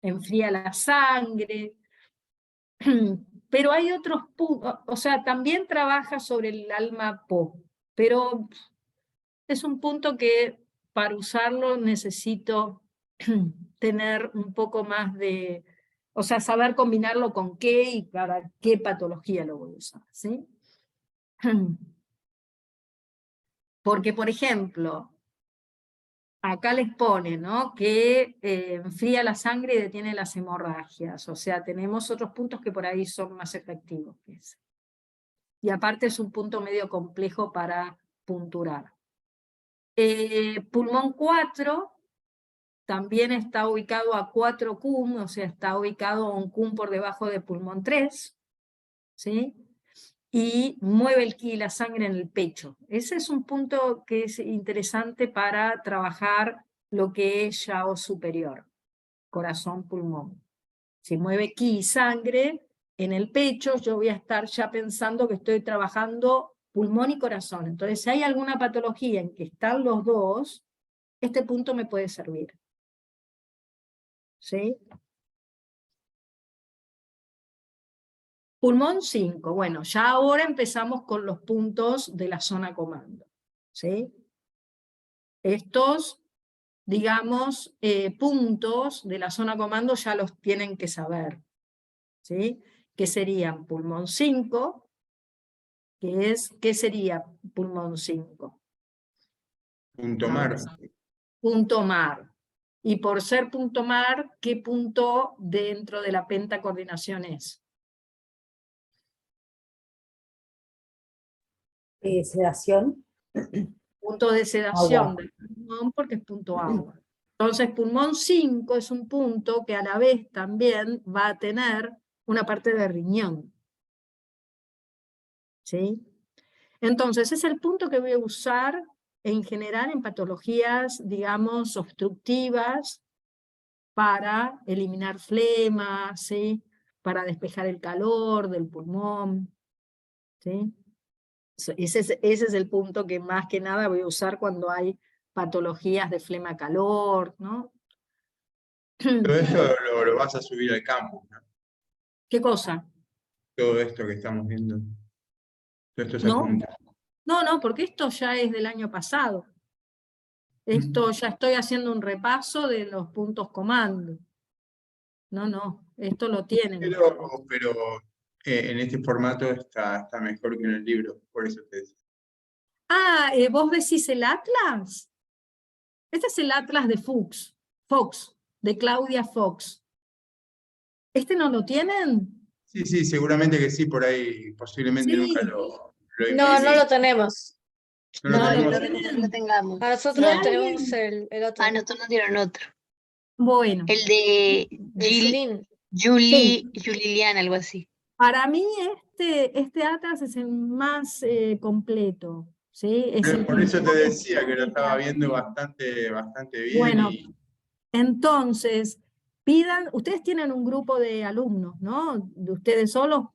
enfría la sangre, pero hay otros puntos, o sea, también trabaja sobre el alma Po, pero es un punto que para usarlo necesito tener un poco más de, o sea, saber combinarlo con qué y para qué patología lo voy a usar, ¿sí? Porque, por ejemplo, acá les pone, ¿no?, que enfría la sangre y detiene las hemorragias, o sea, tenemos otros puntos que por ahí son más efectivos que ese. Y aparte es un punto medio complejo para punturar. Pulmón 4 también está ubicado a 4 cum, o sea, está ubicado a un cum por debajo de pulmón 3, ¿sí? Y mueve la sangre en el pecho. Ese es un punto que es interesante para trabajar lo que es Yao superior, corazón, pulmón. Si mueve ki sangre en el pecho, yo voy a estar ya pensando que estoy trabajando pulmón y corazón. Entonces, si hay alguna patología en que están los dos, este punto me puede servir. ¿Sí? Pulmón 5. Bueno, ya ahora empezamos con los puntos de la zona comando. ¿Sí? Estos, digamos, puntos de la zona comando ya los tienen que saber. ¿Sí? Que serían pulmón 5, ¿qué sería pulmón 5? Punto mar. Punto mar. Y por ser punto mar, ¿qué punto dentro de la pentacoordinación es? Sedación. Punto de sedación Agua. del pulmón porque es punto agua. Entonces pulmón 5 es un punto que a la vez también va a tener una parte de riñón. ¿Sí? Entonces es el punto que voy a usar en general en patologías, digamos, obstructivas para eliminar flema, ¿sí? Para despejar el calor del pulmón. ¿Sí? Ese es el punto que más que nada voy a usar cuando hay patologías de flema-calor, ¿no? Todo esto lo vas a subir al campo, ¿no? ¿Qué cosa? Todo esto que estamos viendo. Todo esto se No, apunta. no, porque esto ya es del año pasado. Esto ya estoy haciendo un repaso de los puntos comando. No, esto lo tienen. Pero en este formato está mejor que en el libro, por eso te decía. Ah, ¿vos decís el Atlas? Este es el Atlas de Fox, de Claudia Fox. ¿Este no lo tienen? Sí, seguramente que sí, por ahí posiblemente Sí. nunca lo No, no lo tenemos. No lo tenemos. No tengamos. Nosotros Si tenemos alguien- el otro. Ah, nosotros nos dieron otro. Bueno, El de Julín. Julilian, algo así. para mí este Atlas es el más completo. ¿Sí? Es el Por que eso te incluye- decía que lo estaba viendo bastante bien. Bueno, entonces, ustedes tienen un grupo de alumnos, ¿no? De ustedes solos,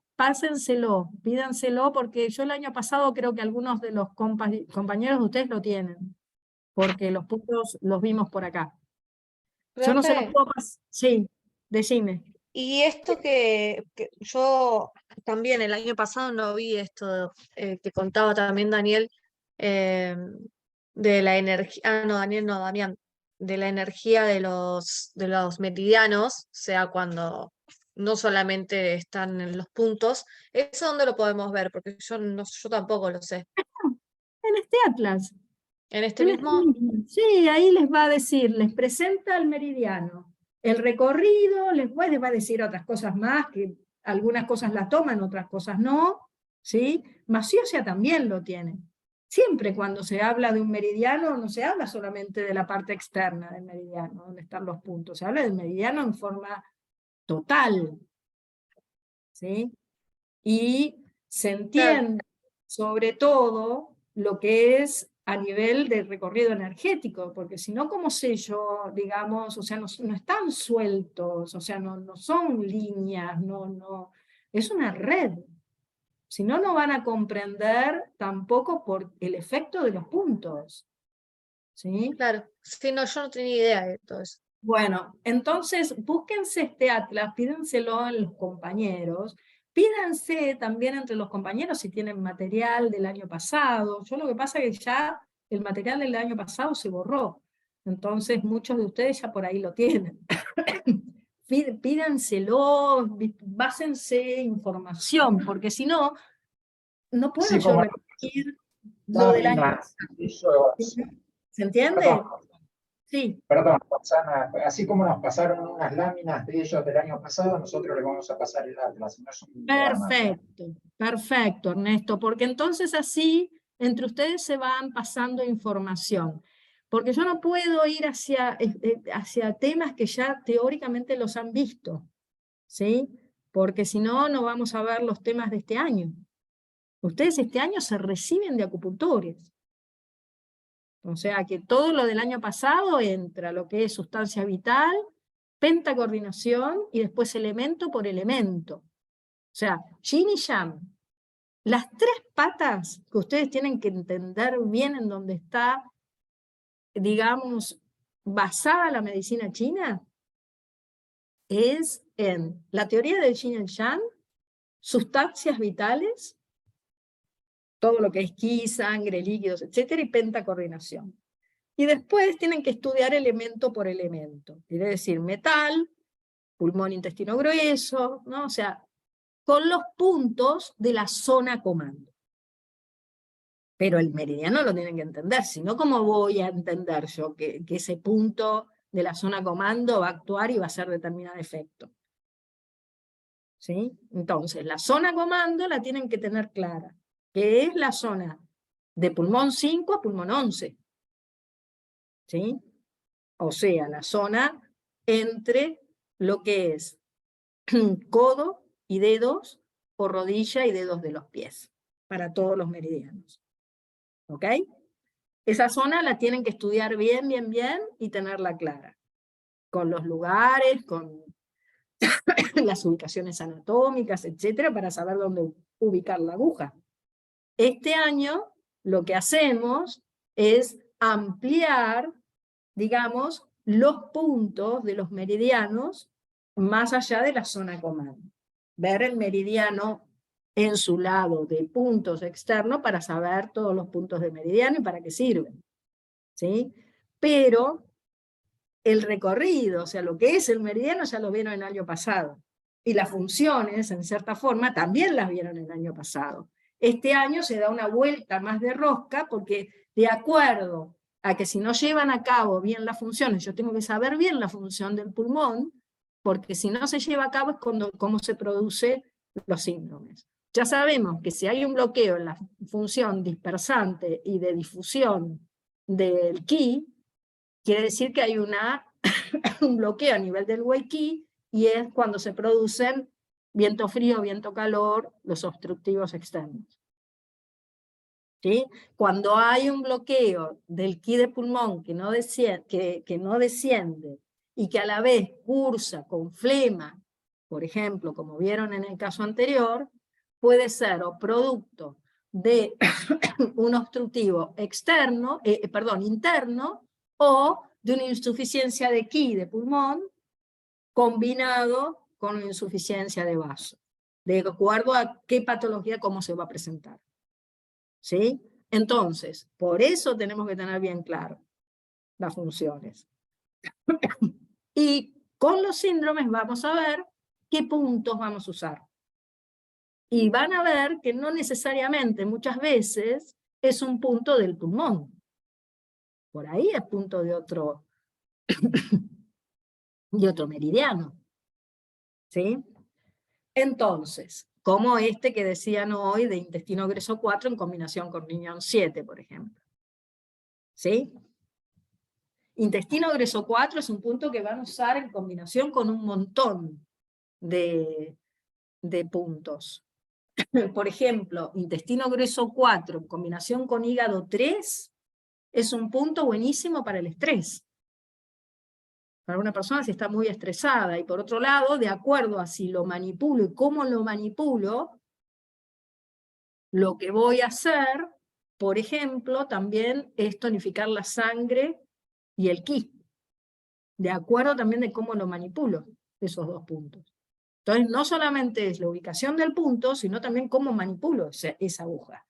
pídanselo, porque yo el año pasado creo que algunos de los compañeros de ustedes lo tienen, porque los puntos los vimos por acá. Yo no se los Profe, puedo pasar. Sí, decime. y esto que yo también el año pasado no vi esto que contaba también Daniel, de la energía, no, Daniel no, Damián, de la energía de los meridianos, o sea, cuando no solamente están en los puntos, ¿eso dónde lo podemos ver? Porque yo tampoco lo sé. En este Atlas. ¿En este En este mismo? mismo. Sí, ahí les va a decir, les presenta el meridiano, el recorrido, les va a decir otras cosas más, que algunas cosas las toman, otras cosas no, ¿sí? Masiosia también lo tiene. Siempre cuando se habla de un meridiano, no se habla solamente de la parte externa del meridiano, donde están los puntos, se habla del meridiano en forma total, ¿sí? Y se entiende sobre todo lo que es a nivel de recorrido energético, porque si no, ¿cómo sé yo, digamos, o sea, no están sueltos, o sea, no son líneas, es una red. Si no, no van a comprender tampoco por el efecto de los puntos. ¿Sí? Claro, sí, no, yo no tenía idea de todo eso. Bueno, entonces búsquense este Atlas, pídenselo a los compañeros, pídanse también entre los compañeros si tienen material del año pasado. Yo lo que pasa es que ya el material del año pasado se borró, entonces muchos de ustedes ya por ahí lo tienen. Pídanselo, básense información, porque si no, no puedo Sí, yo como repetir lo del año pasado. ¿Se entiende? Sí. Perdón, Roxana, así como nos pasaron unas láminas de ellos del año pasado, nosotros les vamos a pasar el Atlas. No es un diagrama. Perfecto, Ernesto, porque entonces así entre ustedes se van pasando información. Porque yo no puedo ir hacia temas que ya teóricamente los han visto, ¿sí? porque si no, no vamos a ver los temas de este año. Ustedes este año se reciben de acupuntores. O sea que todo lo del año pasado entra, lo que es sustancia vital, pentacoordinación y después elemento por elemento. O sea, yin y yang. Las tres patas que ustedes tienen que entender bien en dónde está, digamos, basada la medicina china, es en la teoría del yin y el yang, sustancias vitales, todo lo que es ki, sangre, líquidos, etcétera, y pentacoordinación. Y después tienen que estudiar elemento por elemento, quiere decir metal, pulmón, intestino grueso, ¿no? O sea, con los puntos de la zona comando. Pero el meridiano lo tienen que entender, si no, ¿cómo voy a entender yo que ese punto de la zona comando va a actuar y va a hacer determinado efecto? ¿Sí? Entonces, la zona comando la tienen que tener clara, que es la zona de pulmón 5 a pulmón 11. ¿Sí? O sea, la zona entre lo que es codo y dedos, o rodilla y dedos de los pies, para todos los meridianos. ¿Ok? Esa zona la tienen que estudiar bien, bien, bien, y tenerla clara. Con los lugares, con las ubicaciones anatómicas, etcétera, para saber dónde ubicar la aguja. Este año, lo que hacemos es ampliar, digamos, los puntos de los meridianos más allá de la zona comando. Ver el meridiano en su lado de puntos externos para saber todos los puntos de meridiano y para qué sirven. ¿Sí? Pero el recorrido, o sea, lo que es el meridiano ya lo vieron el año pasado. Y las funciones, en cierta forma, también las vieron el año pasado. Este año se da una vuelta más de rosca porque, de acuerdo a que si no llevan a cabo bien las funciones, yo tengo que saber bien la función del pulmón, porque si no se lleva a cabo es cómo se producen los síndromes. Ya sabemos que si hay un bloqueo en la función dispersante y de difusión del ki, quiere decir que hay un bloqueo a nivel del wei qi, y es cuando se producen viento frío, viento calor, los obstructivos externos. ¿Sí? Cuando hay un bloqueo del ki de pulmón que no desciende y que a la vez cursa con flema, por ejemplo, como vieron en el caso anterior, puede ser o producto de un obstructivo externo, interno, o de una insuficiencia de ki de pulmón combinado con una insuficiencia de vaso, de acuerdo a qué patología, cómo se va a presentar. ¿Sí? Entonces, por eso tenemos que tener bien claro las funciones. Y con los síndromes vamos a ver qué puntos vamos a usar. Y van a ver que no necesariamente, muchas veces, es un punto del pulmón. Por ahí es punto de otro meridiano. ¿Sí? Entonces, como este que decían hoy de intestino grueso 4 en combinación con riñón 7, por ejemplo. ¿Sí? Intestino grueso 4 es un punto que van a usar en combinación con un montón de puntos. Por ejemplo, intestino grueso 4 en combinación con hígado 3 es un punto buenísimo para el estrés. Para una persona si está muy estresada, y por otro lado, de acuerdo a si lo manipulo y cómo lo manipulo, lo que voy a hacer, por ejemplo, también es tonificar la sangre y el ki, de acuerdo también de cómo lo manipulo, esos dos puntos. Entonces, no solamente es la ubicación del punto, sino también cómo manipulo esa aguja.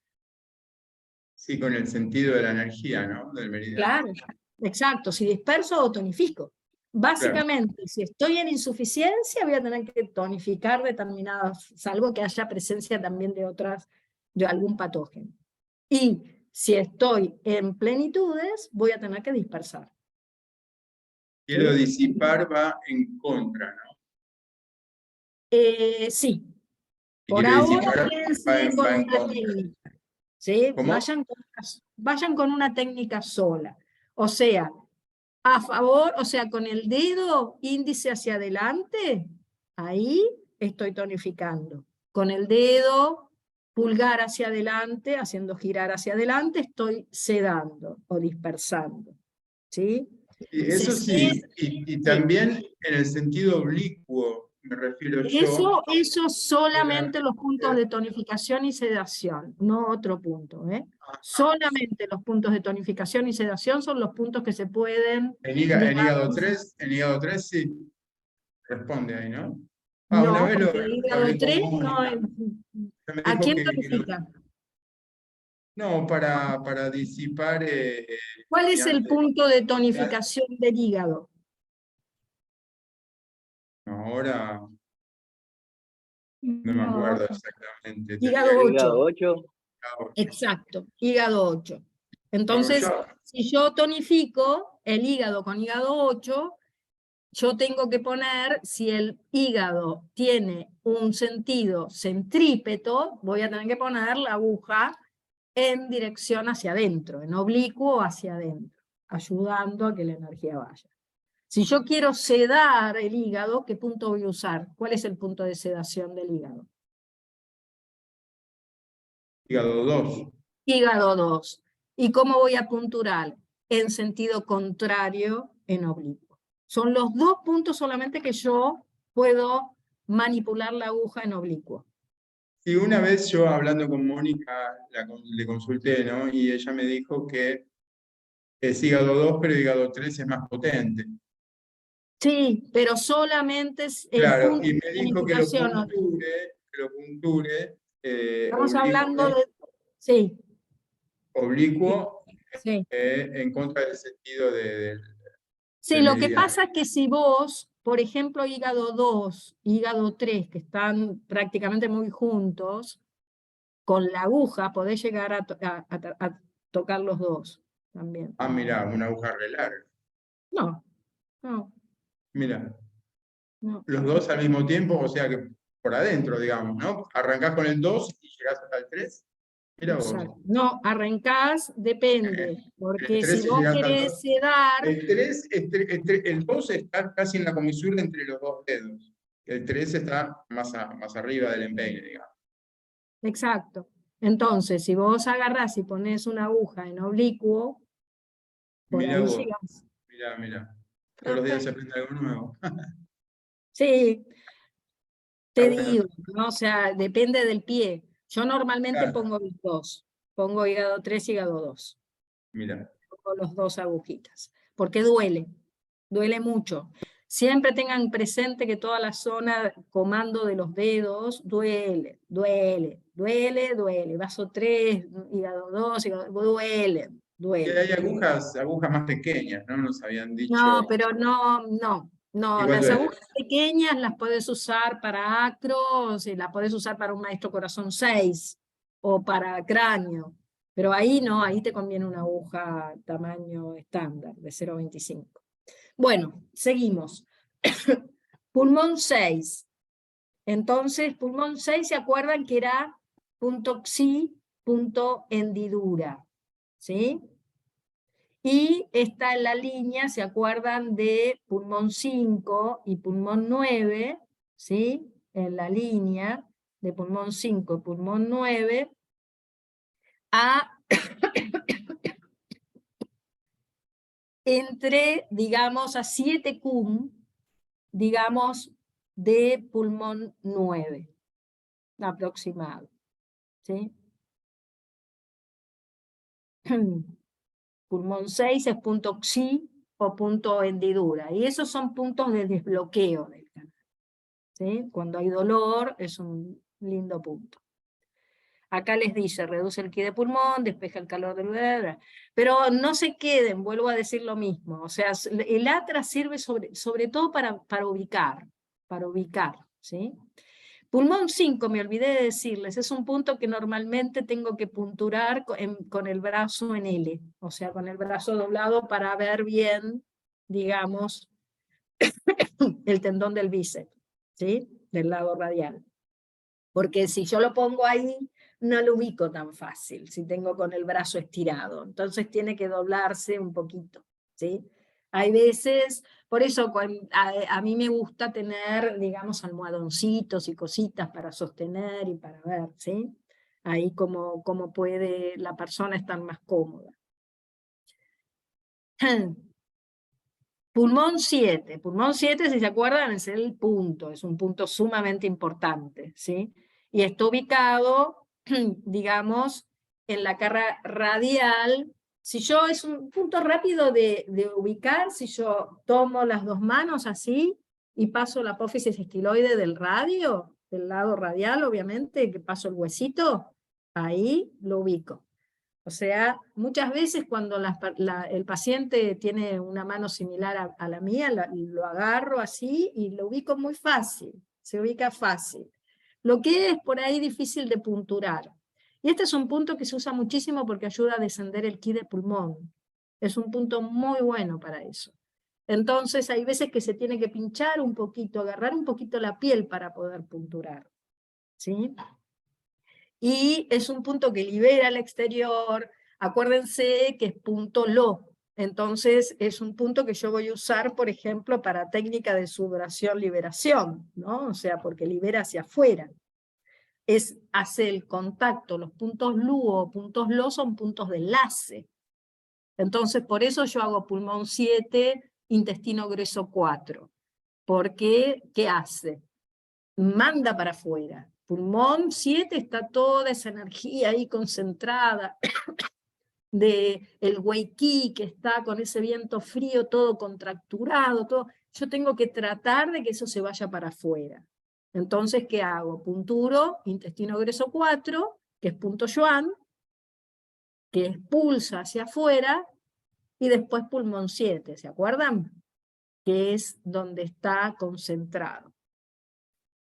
Sí, con el sentido de la energía, ¿no? Del meridiano. Claro, exacto, si disperso o tonifico. Básicamente, claro, si estoy en insuficiencia, voy a tener que tonificar determinadas, salvo que haya presencia también de algún patógeno. Y si estoy en plenitudes, voy a tener que dispersar. Quiero disipar va en contra, ¿no? Sí. Por ahora quédense con una técnica. ¿Sí? Vayan con una técnica sola. O sea, a favor, o sea, con el dedo índice hacia adelante, ahí, estoy tonificando. Con el dedo pulgar hacia adelante, haciendo girar hacia adelante, estoy sedando o dispersando. ¿Sí? Y eso sí, y también en el sentido oblicuo, me refiero yo. Eso solamente los puntos de tonificación y sedación, no otro punto. Solamente los puntos de tonificación y sedación son los puntos que se pueden... En hígado 3 sí responde ahí, ¿no? Una No, vez porque el hígado hablé con 3 no... Mónica. Me ¿A dijo quién que tonifica? no, para disipar. ¿Cuál es el mediante- punto de tonificación del hígado? Ahora no me acuerdo exactamente. Hígado ¿El hígado 8. 8? Exacto, hígado 8. No, Entonces, si yo tonifico el hígado con hígado 8, yo tengo que poner, si el hígado tiene un sentido centrípeto, voy a tener que poner la aguja en dirección hacia adentro, en oblicuo hacia adentro, ayudando a que la energía vaya. Si yo quiero sedar el hígado, ¿qué punto voy a usar? ¿Cuál es el punto de sedación del hígado? hígado 2. Hígado 2. ¿Y cómo voy a punturar? En sentido contrario, en oblicuo. Son los dos puntos solamente que yo puedo manipular la aguja en oblicuo. Y una vez yo hablando con Mónica, le consulté, ¿no? Y ella me dijo que es hígado 2, pero hígado 3 es más potente. Sí, pero solamente es el Claro, punto y de me dijo que lo tonificación. punture, Estamos hablando de... Sí, oblicuo sí. en contra del sentido Sí, del lo que meridiano. pasa es que si vos, por ejemplo, hígado 2, hígado 3, que están prácticamente muy juntos, con la aguja podés llegar a tocar los dos también. Ah, mira, una aguja re larga. No, no, Mira, no. los dos al mismo tiempo, o sea que por adentro, digamos, ¿no? Arrancás con el 2 y llegás hasta el 3. Mira vos. Exacto. No, arrancás, depende, El porque 3 si y vos llegás al querés 2. sedar, El 2 está casi en la comisura entre los dos dedos. El 3 está más arriba del empeine, digamos. exacto. Entonces, si vos agarrás y ponés una aguja en oblicuo, por Mira ahí vos, llegás. mira. Todos los días se aprende algo nuevo. Sí, te Está bueno. digo, ¿no? O sea, depende del pie. Yo normalmente Claro. pongo los dos. Pongo hígado 3, hígado 2. Mira. Pongo los dos agujitas. Porque duele mucho. Siempre tengan presente que toda la zona comando de los dedos duele. Vaso 3, hígado 2, duele. Y hay agujas más pequeñas, ¿no? Nos habían dicho. No, pero no. Igual Las duele. agujas pequeñas las puedes usar para acros, y las puedes usar para un maestro corazón 6 o para cráneo. Pero ahí no, ahí te conviene una aguja tamaño estándar de 0,25. Bueno, seguimos. Pulmón 6. Entonces, pulmón 6, ¿se acuerdan que era punto xi, punto hendidura? ¿Sí? Y está en la línea, ¿se acuerdan de pulmón 5 y pulmón 9? ¿Sí? En la línea de pulmón 5 y pulmón 9, entre, digamos, a 7 cum, digamos, de pulmón 9, aproximado. ¿Sí? Pulmón 6 es punto xi o punto hendidura, y esos son puntos de desbloqueo del canal. ¿Sí? Cuando hay dolor es un lindo punto. Acá les dice, reduce el ki de pulmón, despeja el calor del bebé, pero no se queden, vuelvo a decir lo mismo, o sea, el atra sirve sobre todo para ubicar, ¿sí? Pulmón 5, me olvidé de decirles, es un punto que normalmente tengo que punturar con el brazo en L, o sea, con el brazo doblado para ver bien, digamos, el tendón del bíceps, ¿sí? Del lado radial. Porque si yo lo pongo ahí, no lo ubico tan fácil, si tengo con el brazo estirado. Entonces tiene que doblarse un poquito, ¿sí? Hay veces Por eso a mí me gusta tener, digamos, almohadoncitos y cositas para sostener y para ver, ¿sí? Ahí cómo puede la persona estar más cómoda. Pulmón 7. Pulmón 7, si se acuerdan, es el punto, es un punto sumamente importante, ¿sí? Y está ubicado, digamos, en la cara radial. Si yo, es un punto rápido de ubicar, si yo tomo las dos manos así y paso la apófisis estiloide del radio, del lado radial, obviamente, que paso el huesito, ahí lo ubico. O sea, muchas veces cuando el paciente tiene una mano similar a la mía, lo agarro así y lo ubico muy fácil, se ubica fácil. Lo que es por ahí difícil de punturar. Y este es un punto que se usa muchísimo porque ayuda a descender el ki de pulmón. Es un punto muy bueno para eso. Entonces hay veces que se tiene que pinchar un poquito, agarrar un poquito la piel para poder punturar, ¿sí? Y es un punto que libera al exterior. Acuérdense que es punto lo. Entonces es un punto que yo voy a usar, por ejemplo, para técnica de sudoración-liberación, ¿no? O sea, porque libera hacia afuera. Hace el contacto. Los puntos LU o puntos LO son puntos de enlace. Entonces por eso yo hago pulmón 7, intestino grueso 4. Porque, ¿qué hace? Manda para afuera. Pulmón 7 está toda esa energía ahí concentrada del Wei-Qi que está con ese viento frío, todo contracturado, todo. Yo tengo que tratar de que eso se vaya para afuera. Entonces, ¿qué hago? Punturo, intestino grueso 4, que es punto Yuan, que expulsa hacia afuera, y después pulmón 7, ¿se acuerdan? Que es donde está concentrado.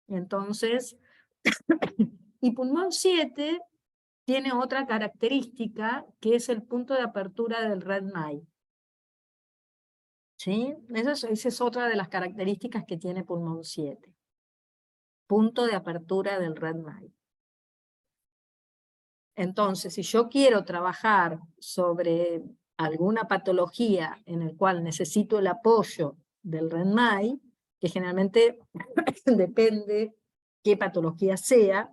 Entonces, y pulmón 7 tiene otra característica, que es el punto de apertura del Redmai. ¿Sí? Esa es otra de las características que tiene pulmón 7. Punto de apertura del Redmai. Entonces, si yo quiero trabajar sobre alguna patología en el cual necesito el apoyo del Redmai, que generalmente depende qué patología sea,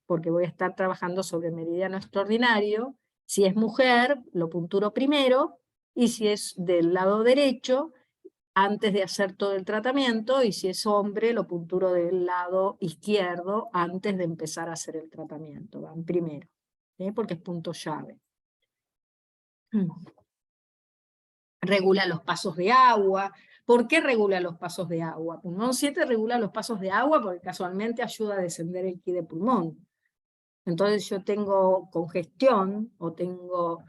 porque voy a estar trabajando sobre meridiano extraordinario. Si es mujer, lo punturo primero, y si es del lado derecho, antes de hacer todo el tratamiento, y si es hombre, lo punturo del lado izquierdo, antes de empezar a hacer el tratamiento. Van primero, ¿sí? Porque es punto llave. Regula los pasos de agua. ¿Por qué regula los pasos de agua? Pulmón 7 regula los pasos de agua porque casualmente ayuda a descender el ki de pulmón. Entonces yo tengo congestión o tengo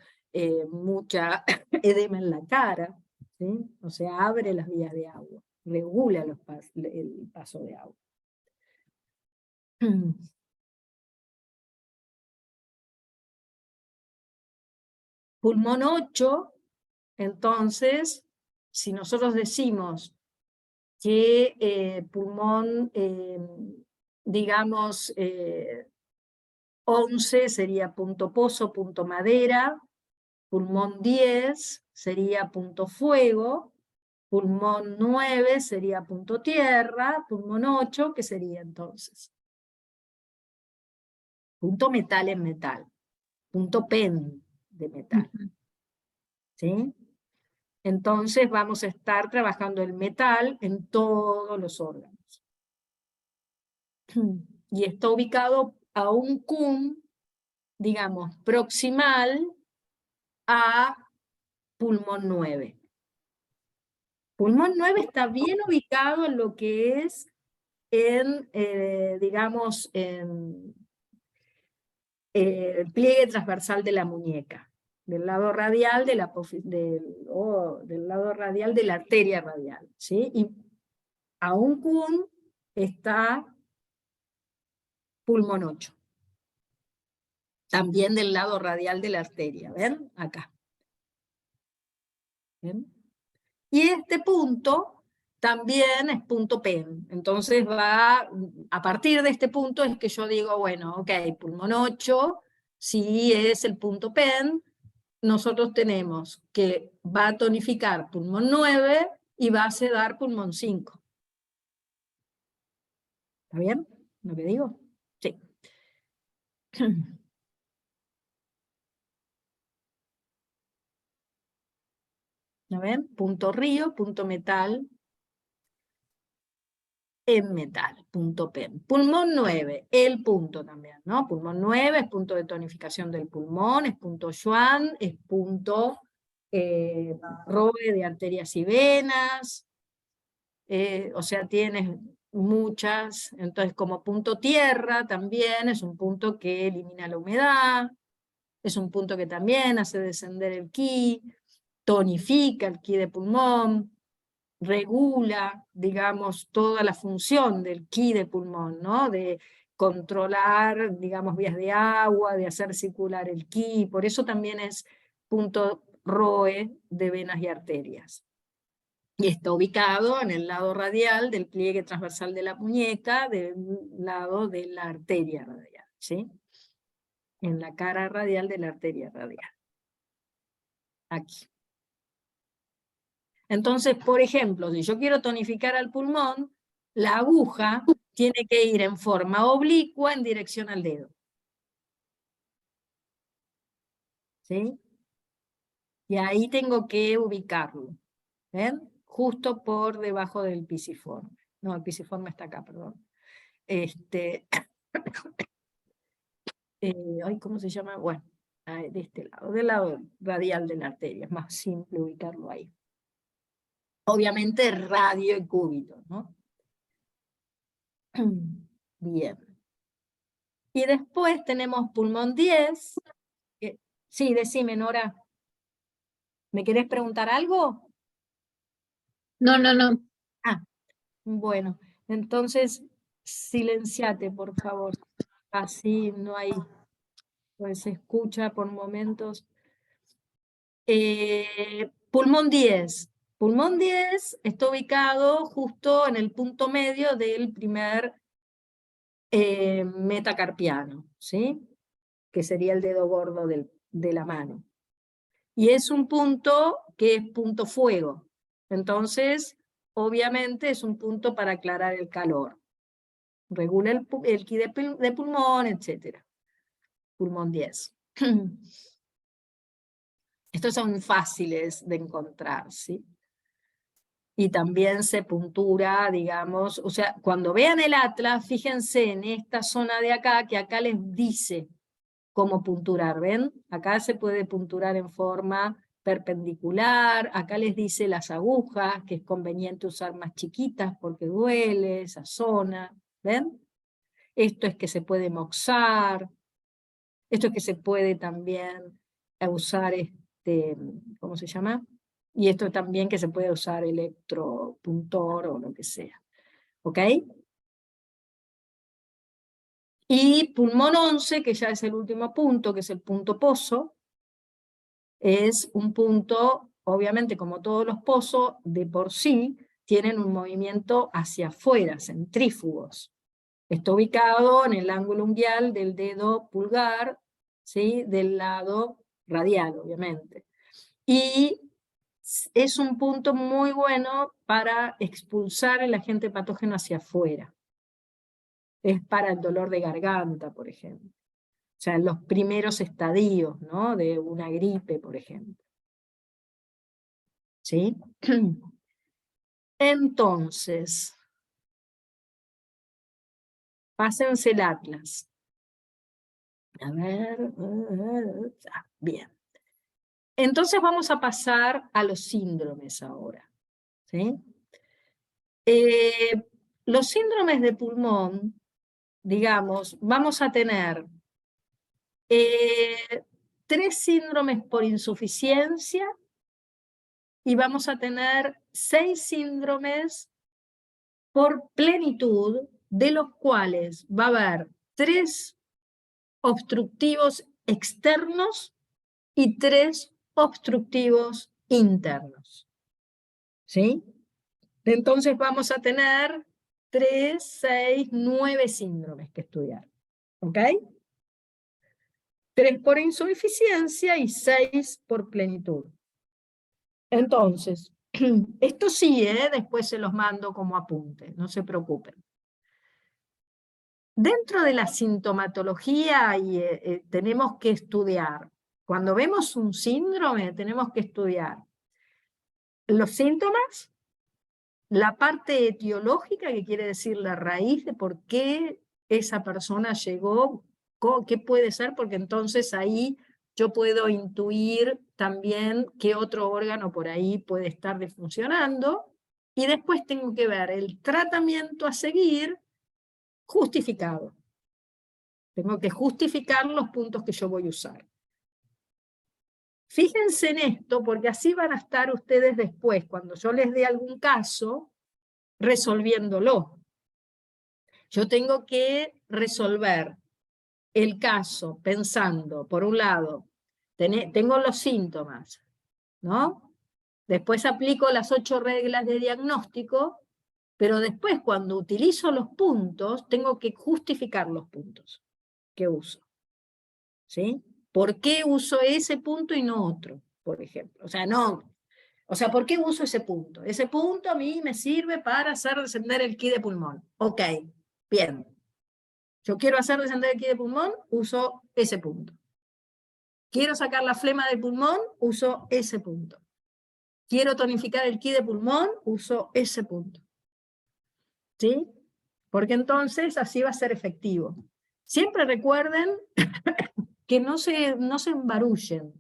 mucha edema en la cara, ¿sí? O sea, abre las vías de agua, regula el paso de agua. Pulmón 8, entonces, si nosotros decimos que pulmón, digamos, 11 sería punto pozo, punto madera, pulmón 10 sería punto fuego, pulmón 9 sería punto tierra, pulmón 8, ¿qué sería entonces? Punto metal en metal, punto pen de metal. ¿Sí? Entonces vamos a estar trabajando el metal en todos los órganos. Y está ubicado a un cum, digamos, proximal a pulmón 9. Pulmón 9 está bien ubicado en lo que es, digamos, en el pliegue transversal de la muñeca, del lado radial de del lado radial de la arteria radial, ¿sí? Y a un cum está pulmón 8. También del lado radial de la arteria, ¿ven? Acá. ¿Ven? Y este punto también es punto pen. Entonces a partir de este punto es que yo digo, bueno, ok, pulmón 8, si es el punto pen, nosotros tenemos que va a tonificar pulmón 9 y vas a dar pulmón 5. ¿Está bien lo que digo? Sí. ¿No ven? Punto río, punto metal, en metal, punto PEM. Pulmón 9, el punto también, ¿no? Pulmón 9 es punto de tonificación del pulmón, es punto Schwann, es punto Roe de arterias y venas, o sea, tienes muchas, entonces como punto tierra también es un punto que elimina la humedad, es un punto que también hace descender el ki, tonifica el ki de pulmón, regula, digamos, toda la función del ki de pulmón, ¿no? De controlar, digamos, vías de agua, de hacer circular el ki, por eso también es punto ROE de venas y arterias. Y está ubicado en el lado radial del pliegue transversal de la muñeca, del lado de la arteria radial, ¿sí? En la cara radial de la arteria radial. Aquí. Entonces, por ejemplo, si yo quiero tonificar al pulmón, la aguja tiene que ir en forma oblicua en dirección al dedo. ¿Sí? Y ahí tengo que ubicarlo. ¿Ven? Justo por debajo del pisiforme. No, el pisiforme está acá, perdón. Ay, ¿cómo se llama? Bueno, de este lado, del lado radial de la arteria. Es más simple ubicarlo ahí. Obviamente radio y cúbito, ¿no? Bien. Y después tenemos pulmón 10. Sí, decime, Nora. ¿Me querés preguntar algo? No, no, no. Ah, bueno. Entonces, silenciate, por favor. Así no hay... Pues se escucha por momentos. Pulmón 10. Pulmón 10 está ubicado justo en el punto medio del primer metacarpiano, ¿sí? Que sería el dedo gordo de la mano. Y es un punto que es punto fuego. Entonces, obviamente es un punto para aclarar el calor. Regula el ki de pulmón, etc. Pulmón 10. Estos son fáciles de encontrar, ¿sí? Y también se puntura, digamos, o sea, cuando vean el atlas, fíjense en esta zona de acá, que acá les dice cómo punturar, ¿ven? Acá se puede punturar en forma perpendicular, acá les dice las agujas, que es conveniente usar más chiquitas porque duele esa zona, ¿ven? Esto es que se puede moxar, esto es que se puede también usar, ¿cómo se llama? Y esto también que se puede usar electropuntor o lo que sea, ¿ok? Y pulmón 11, que ya es el último punto, que es el punto pozo, es un punto, obviamente como todos los pozos, de por sí, tienen un movimiento hacia afuera, centrífugos. Está ubicado en el ángulo unguial del dedo pulgar, ¿sí? Del lado radial, obviamente. Y es un punto muy bueno para expulsar el agente patógeno hacia afuera. Es para el dolor de garganta, por ejemplo. O sea, en los primeros estadios, ¿no? De una gripe, por ejemplo. ¿Sí? Entonces, pásense el atlas. A ver, bien. Entonces vamos a pasar a los síndromes ahora. ¿Sí? Los síndromes de pulmón, digamos, vamos a tener 3 síndromes por insuficiencia y vamos a tener 6 síndromes por plenitud, de los cuales va a haber 3 obstructivos externos y 3 obstructivos internos. ¿Sí? Entonces vamos a tener 3, 6, 9 síndromes que estudiar. ¿Ok? 3 por insuficiencia y 6 por plenitud. Entonces, Esto sí, después se los mando como apunte, no se preocupen. Dentro de la sintomatología tenemos que estudiar. Cuando vemos un síndrome tenemos que estudiar los síntomas, la parte etiológica, que quiere decir la raíz de por qué esa persona llegó, qué puede ser, porque entonces ahí yo puedo intuir también qué otro órgano por ahí puede estar disfuncionando, y después tengo que ver el tratamiento a seguir justificado. Tengo que justificar los puntos que yo voy a usar. Fíjense en esto, porque así van a estar ustedes después, cuando yo les dé algún caso, resolviéndolo. Yo tengo que resolver el caso pensando, por un lado, tengo los síntomas, ¿no? Después aplico las 8 reglas de diagnóstico, pero después cuando utilizo los puntos, tengo que justificar los puntos que uso. ¿Sí? ¿Por qué uso ese punto y no otro, por ejemplo? O sea, ¿por qué uso ese punto? Ese punto a mí me sirve para hacer descender el ki de pulmón. Ok, bien. Yo quiero hacer descender el ki de pulmón, uso ese punto. Quiero sacar la flema del pulmón, uso ese punto. Quiero tonificar el ki de pulmón, uso ese punto. ¿Sí? Porque entonces así va a ser efectivo. Siempre recuerden que no se embarullen,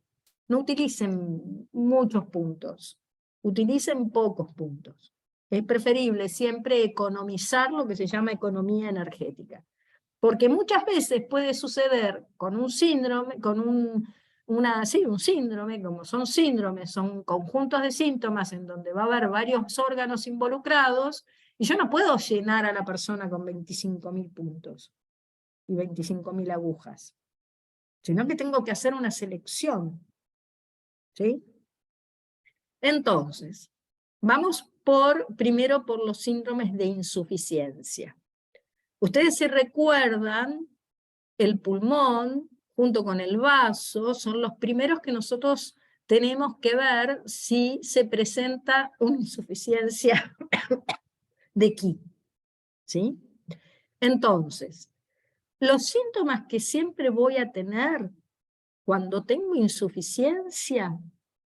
no utilicen muchos puntos, utilicen pocos puntos. Es preferible siempre economizar lo que se llama economía energética. Porque muchas veces puede suceder con un síndrome, un síndrome, como son síndromes, son conjuntos de síntomas en donde va a haber varios órganos involucrados, y yo no puedo llenar a la persona con 25.000 puntos y 25.000 agujas, sino que tengo que hacer una selección. ¿Sí? Entonces, vamos primero por los síndromes de insuficiencia. Ustedes se recuerdan, el pulmón, junto con el vaso, son los primeros que nosotros tenemos que ver si se presenta una insuficiencia de ki. ¿Sí? Entonces, los síntomas que siempre voy a tener cuando tengo insuficiencia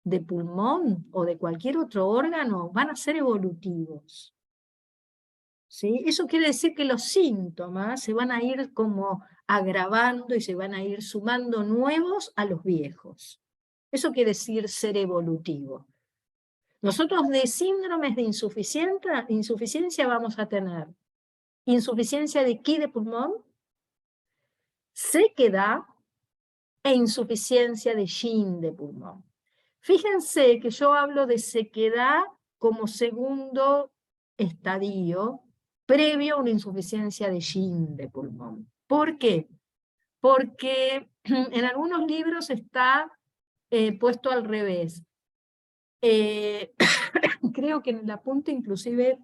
de pulmón o de cualquier otro órgano van a ser evolutivos. ¿Sí? Eso quiere decir que los síntomas se van a ir como agravando y se van a ir sumando nuevos a los viejos. Eso quiere decir ser evolutivo. Nosotros de síndromes de insuficiencia vamos a tener insuficiencia de ki de pulmón, sequedad e insuficiencia de yin de pulmón. Fíjense que yo hablo de sequedad como segundo estadio previo a una insuficiencia de yin de pulmón. ¿Por qué? Porque en algunos libros está puesto al revés. Creo que en el apunte inclusive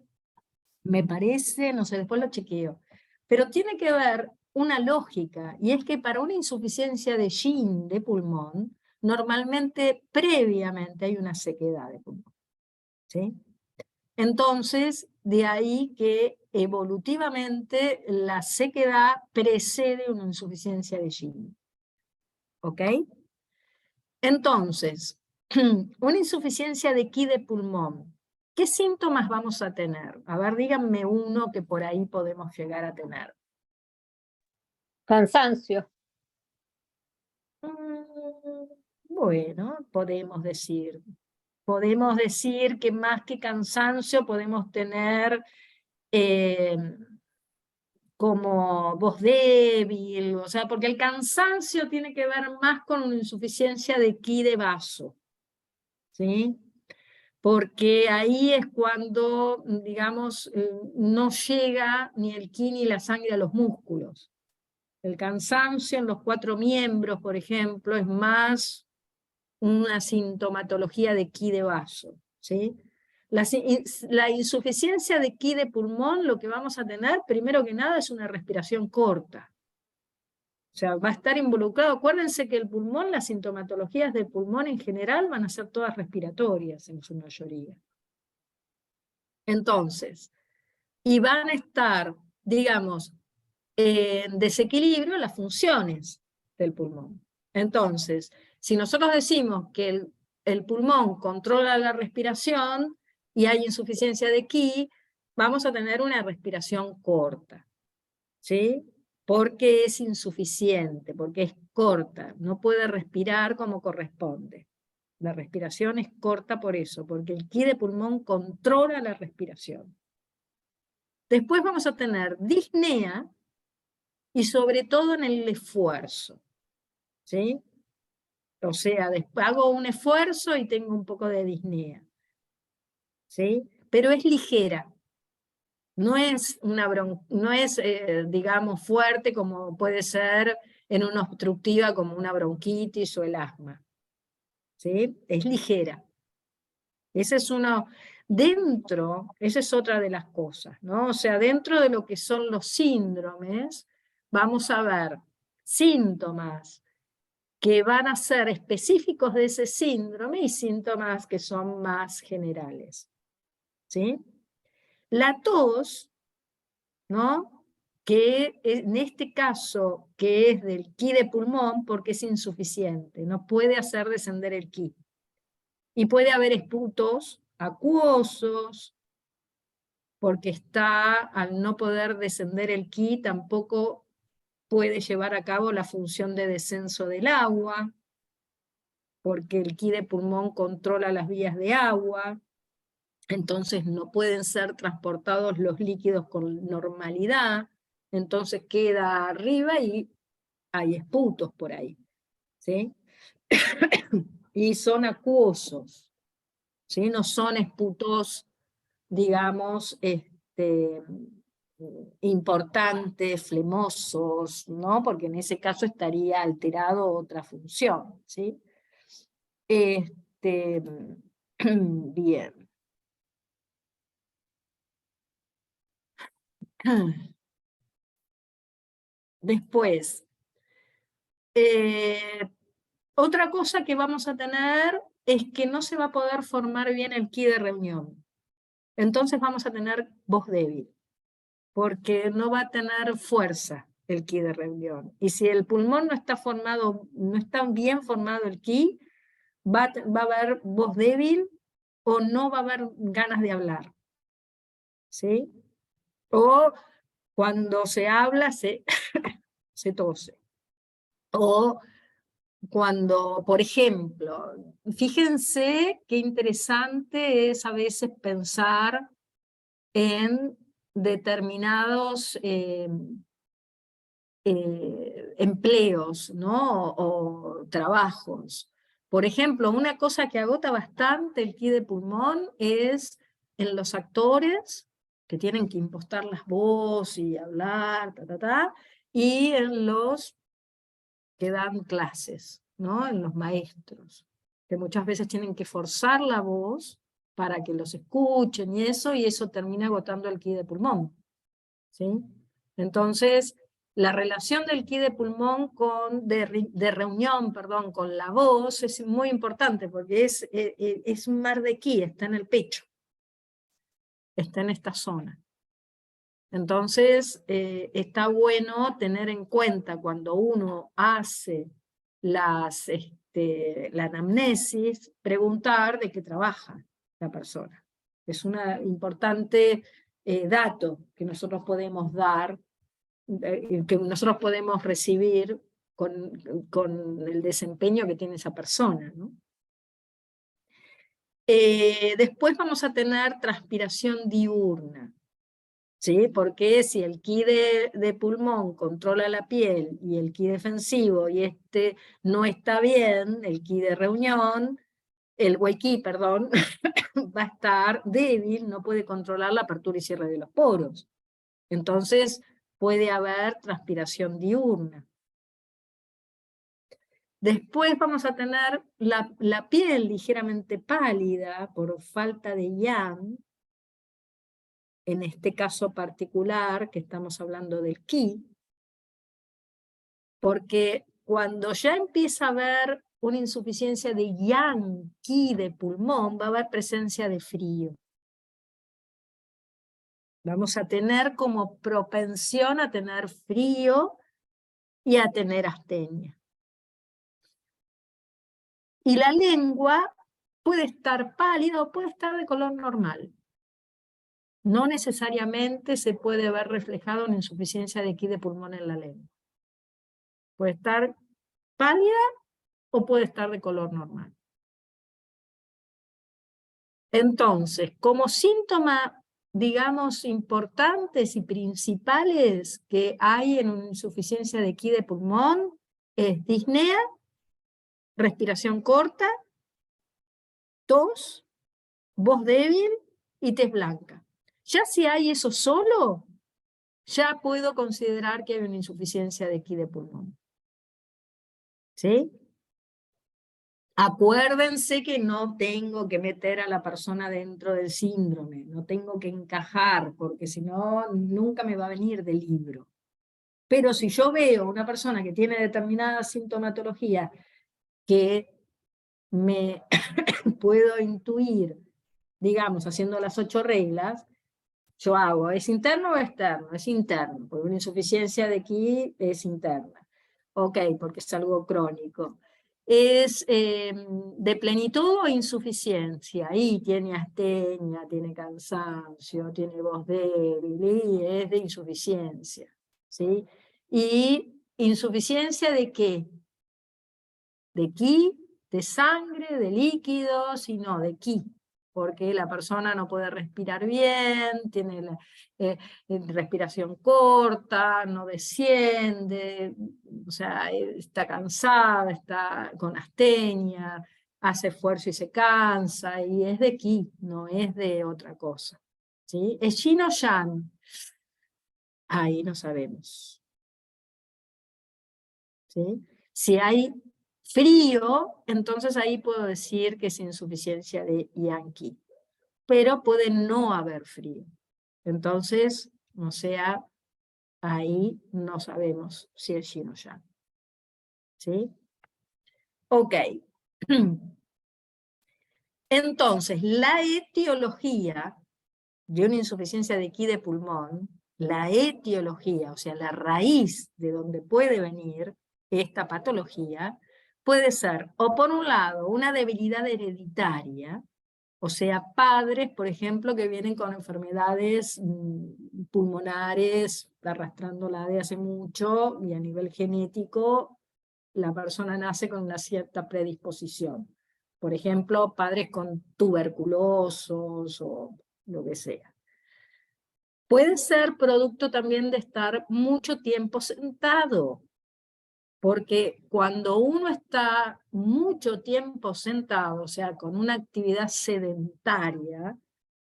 me parece, no sé, después lo chequeo, pero tiene que ver una lógica, y es que para una insuficiencia de yin de pulmón, normalmente previamente hay una sequedad de pulmón. ¿Sí? Entonces, de ahí que evolutivamente la sequedad precede una insuficiencia de yin. ¿Ok? Entonces, una insuficiencia de ki de pulmón, ¿qué síntomas vamos a tener? A ver, díganme uno que por ahí podemos llegar a tener. Cansancio. Bueno, podemos decir que más que cansancio podemos tener como voz débil, o sea, porque el cansancio tiene que ver más con una insuficiencia de ki de vaso, ¿sí? Porque ahí es cuando, digamos, no llega ni el ki ni la sangre a los músculos. El cansancio en los 4 miembros, por ejemplo, es más una sintomatología de ki de vaso, ¿sí? La insuficiencia de ki de pulmón, lo que vamos a tener, primero que nada, es una respiración corta. O sea, va a estar involucrado. Acuérdense que el pulmón, las sintomatologías del pulmón en general van a ser todas respiratorias en su mayoría. Entonces, y van a estar, digamos, en desequilibrio las funciones del pulmón. Entonces, si nosotros decimos que el pulmón controla la respiración y hay insuficiencia de Qi, vamos a tener una respiración corta, ¿sí? Porque es insuficiente, porque es corta, no puede respirar como corresponde. La respiración es corta por eso, porque el Qi de pulmón controla la respiración. Después vamos a tener disnea, y sobre todo en el esfuerzo, ¿sí? O sea, hago un esfuerzo y tengo un poco de disnea, ¿sí? Pero es ligera, no es, digamos, fuerte como puede ser en una obstructiva como una bronquitis o el asma, ¿sí? Es ligera. Ese es uno, esa es otra de las cosas, ¿no? O sea, dentro de lo que son los síndromes, vamos a ver síntomas que van a ser específicos de ese síndrome y síntomas que son más generales, ¿sí? La tos, ¿no? Que en este caso, que es del Qi de pulmón, porque es insuficiente, no puede hacer descender el Qi. Y puede haber esputos acuosos, porque está, al no poder descender el Qi, tampoco puede llevar a cabo la función de descenso del agua, porque el Qi de pulmón controla las vías de agua, entonces no pueden ser transportados los líquidos con normalidad, entonces queda arriba y hay esputos por ahí, ¿sí? Y son acuosos, ¿sí? No son esputos, digamos, importantes, flemosos, ¿no? Porque en ese caso estaría alterado otra función, ¿sí? Bien. Después, otra cosa que vamos a tener es que no se va a poder formar bien el Qi de reunión. Entonces vamos a tener voz débil, porque no va a tener fuerza el Qi de reunión. Y si el pulmón no está formado, no está bien formado el Qi, va a haber voz débil o no va a haber ganas de hablar, ¿sí? O cuando se habla se tose. O cuando, por ejemplo, fíjense qué interesante es a veces pensar en determinados empleos, ¿no? O trabajos. Por ejemplo, una cosa que agota bastante el Qi de pulmón es en los actores, que tienen que impostar las voces y hablar, y en los que dan clases, ¿no? En los maestros, que muchas veces tienen que forzar la voz para que los escuchen y eso termina agotando el Qi de pulmón, ¿sí? Entonces, la relación del Qi de pulmón de reunión, perdón, con la voz es muy importante porque es un mar de Qi, está en el pecho, está en esta zona. Entonces, está bueno tener en cuenta cuando uno hace la anamnesis, preguntar de qué trabaja la persona. Es un importante dato que nosotros podemos dar, que nosotros podemos recibir con el desempeño que tiene esa persona, ¿no? Después vamos a tener transpiración diurna. ¿Sí? Porque si el Qi de pulmón controla la piel y el Qi defensivo y no está bien, el Qi de reunión, el Wei Qi, perdón, va a estar débil, no puede controlar la apertura y cierre de los poros. Entonces puede haber transpiración diurna. Después vamos a tener la piel ligeramente pálida por falta de yang, en este caso particular, que estamos hablando del Qi, porque cuando ya empieza a haber una insuficiencia de yang, Qi de pulmón, va a haber presencia de frío. Vamos a tener como propensión a tener frío y a tener astenia. Y la lengua puede estar pálida o puede estar de color normal. No necesariamente se puede ver reflejado una insuficiencia de ki de pulmón en la lengua. Puede estar pálida o puede estar de color normal. Entonces, como síntoma, digamos, importantes y principales que hay en una insuficiencia de ki de pulmón es disnea, respiración corta, tos, voz débil y tez blanca. Ya si hay eso solo, ya puedo considerar que hay una insuficiencia de ki de pulmón. ¿Sí? Acuérdense que no tengo que meter a la persona dentro del síndrome, no tengo que encajar, porque si no, nunca me va a venir del libro. Pero si yo veo una persona que tiene determinada sintomatología que me puedo intuir, digamos, haciendo las 8 reglas, yo hago, ¿es interno o externo? Es interno, porque una insuficiencia de ki es interna. Ok, porque es algo crónico. ¿Es de plenitud o insuficiencia? Y tiene astenia, tiene cansancio, tiene voz débil, y es de insuficiencia. ¿Sí? ¿Y insuficiencia de qué? ¿De ki? ¿De sangre? ¿De líquidos? Y no, de ki. Porque la persona no puede respirar bien, tiene respiración corta, no desciende, o sea, está cansada, está con astenia, hace esfuerzo y se cansa, y es de ki, no es de otra cosa. ¿Sí? ¿Es yin o yang? Ahí no sabemos. ¿Sí? Si hay frío, entonces ahí puedo decir que es insuficiencia de yang ki. Pero puede no haber frío. Entonces, o sea, ahí no sabemos si es yin o yang. ¿Sí? Ok. Entonces, la etiología de una insuficiencia de ki de pulmón, la etiología, o sea, la raíz de donde puede venir esta patología, puede ser, o por un lado, una debilidad hereditaria, o sea, padres, por ejemplo, que vienen con enfermedades pulmonares, arrastrándola de hace mucho, y a nivel genético, la persona nace con una cierta predisposición. Por ejemplo, padres con tuberculosos o lo que sea. Puede ser producto también de estar mucho tiempo sentado, porque cuando uno está mucho tiempo sentado, o sea, con una actividad sedentaria,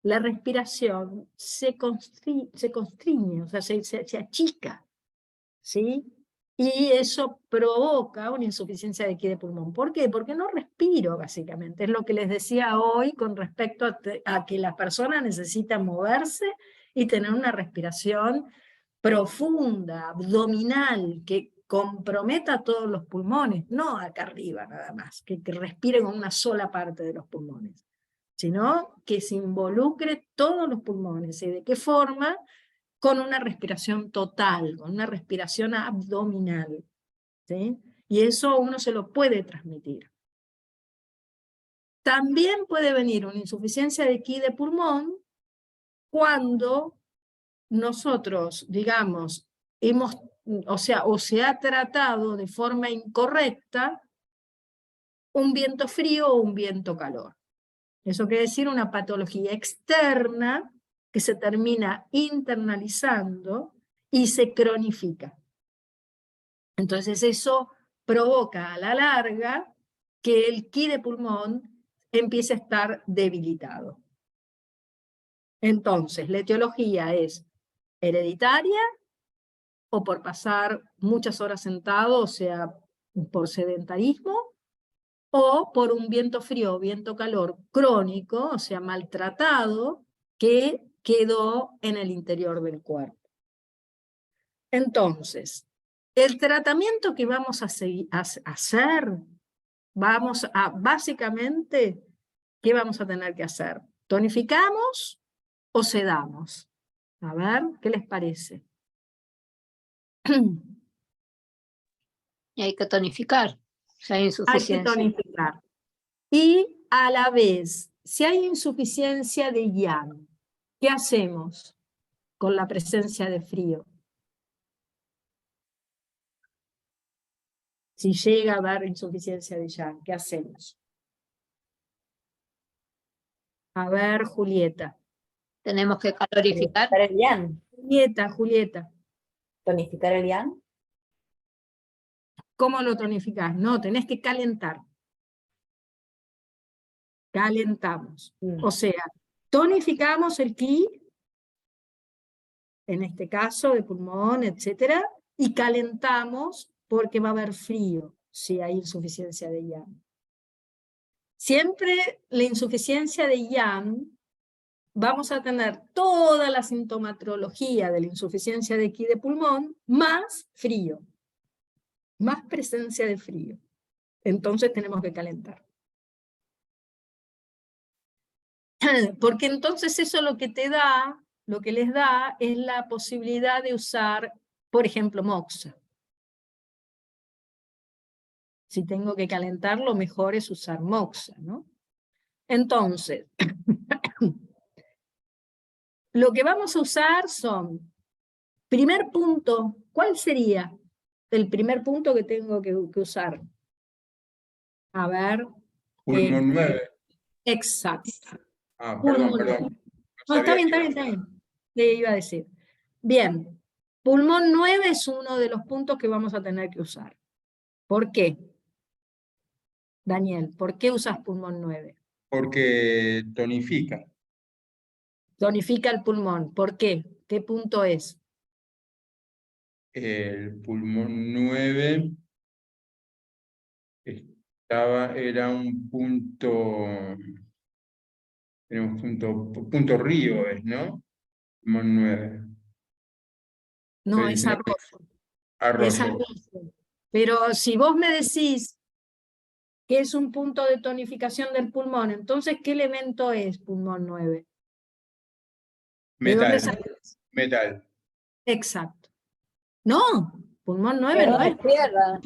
la respiración se constriñe, o sea, se achica, ¿sí? Y eso provoca una insuficiencia de ki de pulmón. ¿Por qué? Porque no respiro, básicamente. Es lo que les decía hoy con respecto a que la persona necesita moverse y tener una respiración profunda, abdominal, que comprometa todos los pulmones, no acá arriba nada más, que respire con una sola parte de los pulmones, sino que se involucre todos los pulmones. ¿Y de qué forma? Con una respiración total, con una respiración abdominal. ¿Sí? Y eso uno se lo puede transmitir. También puede venir una insuficiencia de ki de pulmón cuando nosotros, digamos, o se ha tratado de forma incorrecta un viento frío o un viento calor. Eso quiere decir una patología externa que se termina internalizando y se cronifica. Entonces eso provoca a la larga que el ki de pulmón empiece a estar debilitado. Entonces, la etiología es hereditaria o por pasar muchas horas sentado, o sea, por sedentarismo, o por un viento frío o viento calor crónico, o sea, maltratado, que quedó en el interior del cuerpo. Entonces, el tratamiento que vamos a hacer, básicamente, ¿qué vamos a tener que hacer? ¿Tonificamos o sedamos? A ver, ¿qué les parece? Y hay que tonificar, si hay Hay que insuficiencia. tonificar. Y a la vez, si hay insuficiencia de yang, ¿qué hacemos con la presencia de frío? Si llega a haber insuficiencia de yang, ¿qué hacemos? A ver, Julieta. Tenemos que calorificar. Tonificar el yang. Julieta. Tonificar el yang. ¿Cómo lo tonificás? No, tenés que calentar. Calentamos. O sea, tonificamos el ki, en este caso de pulmón, etcétera, y calentamos porque va a haber frío si hay insuficiencia de yang. Siempre la insuficiencia de yang, vamos a tener toda la sintomatología de la insuficiencia de ki de pulmón, más frío, más presencia de frío. Entonces tenemos que calentar. Porque entonces eso lo que te da, lo que les da, es la posibilidad de usar, por ejemplo, moxa. Si tengo que calentar, lo mejor es usar moxa, ¿no? Entonces, lo que vamos a usar son, primer punto, ¿cuál sería el primer punto que tengo que usar? A ver. Pulmón 9. Exacto. Ah, perdón. No, está bien. Le iba a decir. Bien, pulmón 9 es uno de los puntos que vamos a tener que usar. ¿Por qué? Daniel, ¿por qué usas pulmón 9? Porque tonifica. Tonifica el pulmón. ¿Por qué? ¿Qué punto es? El pulmón 9 era un punto río, ¿no? Pulmón 9. No, Estoy es diciendo que arroyo. Es arroyo. Pero si vos me decís que es un punto de tonificación del pulmón, entonces, ¿qué elemento es pulmón 9? ¿De dónde sacas? Metal. Exacto. No, pulmón 9 no es tierra.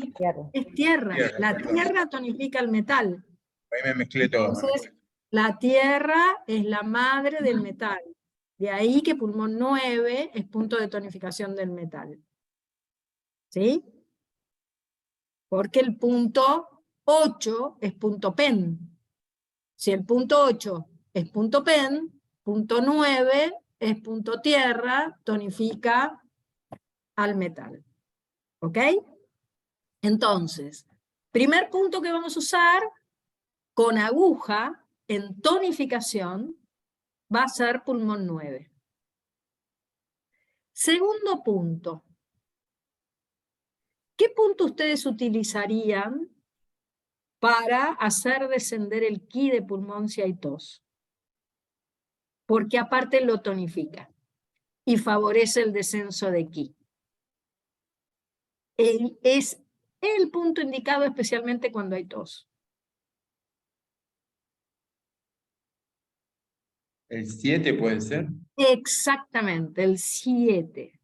Es tierra. La tierra tonifica el metal. Ahí me mezclé todo. Entonces, la tierra es la madre del metal. De ahí que pulmón 9 es punto de tonificación del metal. ¿Sí? Porque el punto 8 es punto pen. Si el punto 8 es punto pen, punto 9 es punto tierra, tonifica al metal. ¿Ok? Entonces, primer punto que vamos a usar con aguja en tonificación va a ser pulmón 9. Segundo punto. ¿Qué punto ustedes utilizarían para hacer descender el ki de pulmón si hay tos? Porque aparte lo tonifica y favorece el descenso de ki. Es el punto indicado especialmente cuando hay tos. ¿El 7 puede ser? Exactamente, el 7.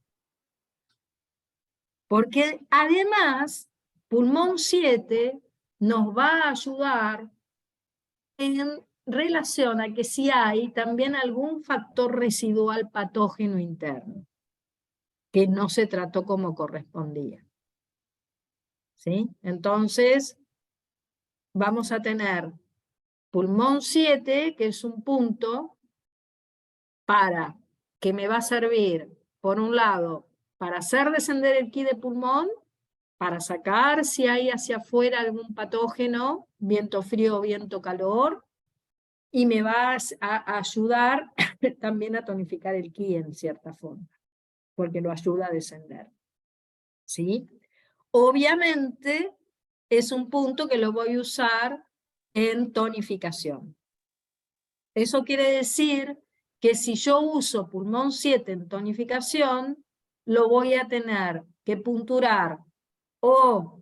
Porque además, pulmón 7 nos va a ayudar en relación a que si hay también algún factor residual patógeno interno, que no se trató como correspondía. ¿Sí? Entonces, vamos a tener pulmón 7, que es un punto para que me va a servir, por un lado, para hacer descender el ki de pulmón, para sacar si hay hacia afuera algún patógeno, viento frío o viento calor, y me va a ayudar también a tonificar el ki en cierta forma, porque lo ayuda a descender. ¿Sí? Obviamente es un punto que lo voy a usar en tonificación. Eso quiere decir que si yo uso pulmón 7 en tonificación, lo voy a tener que punturar o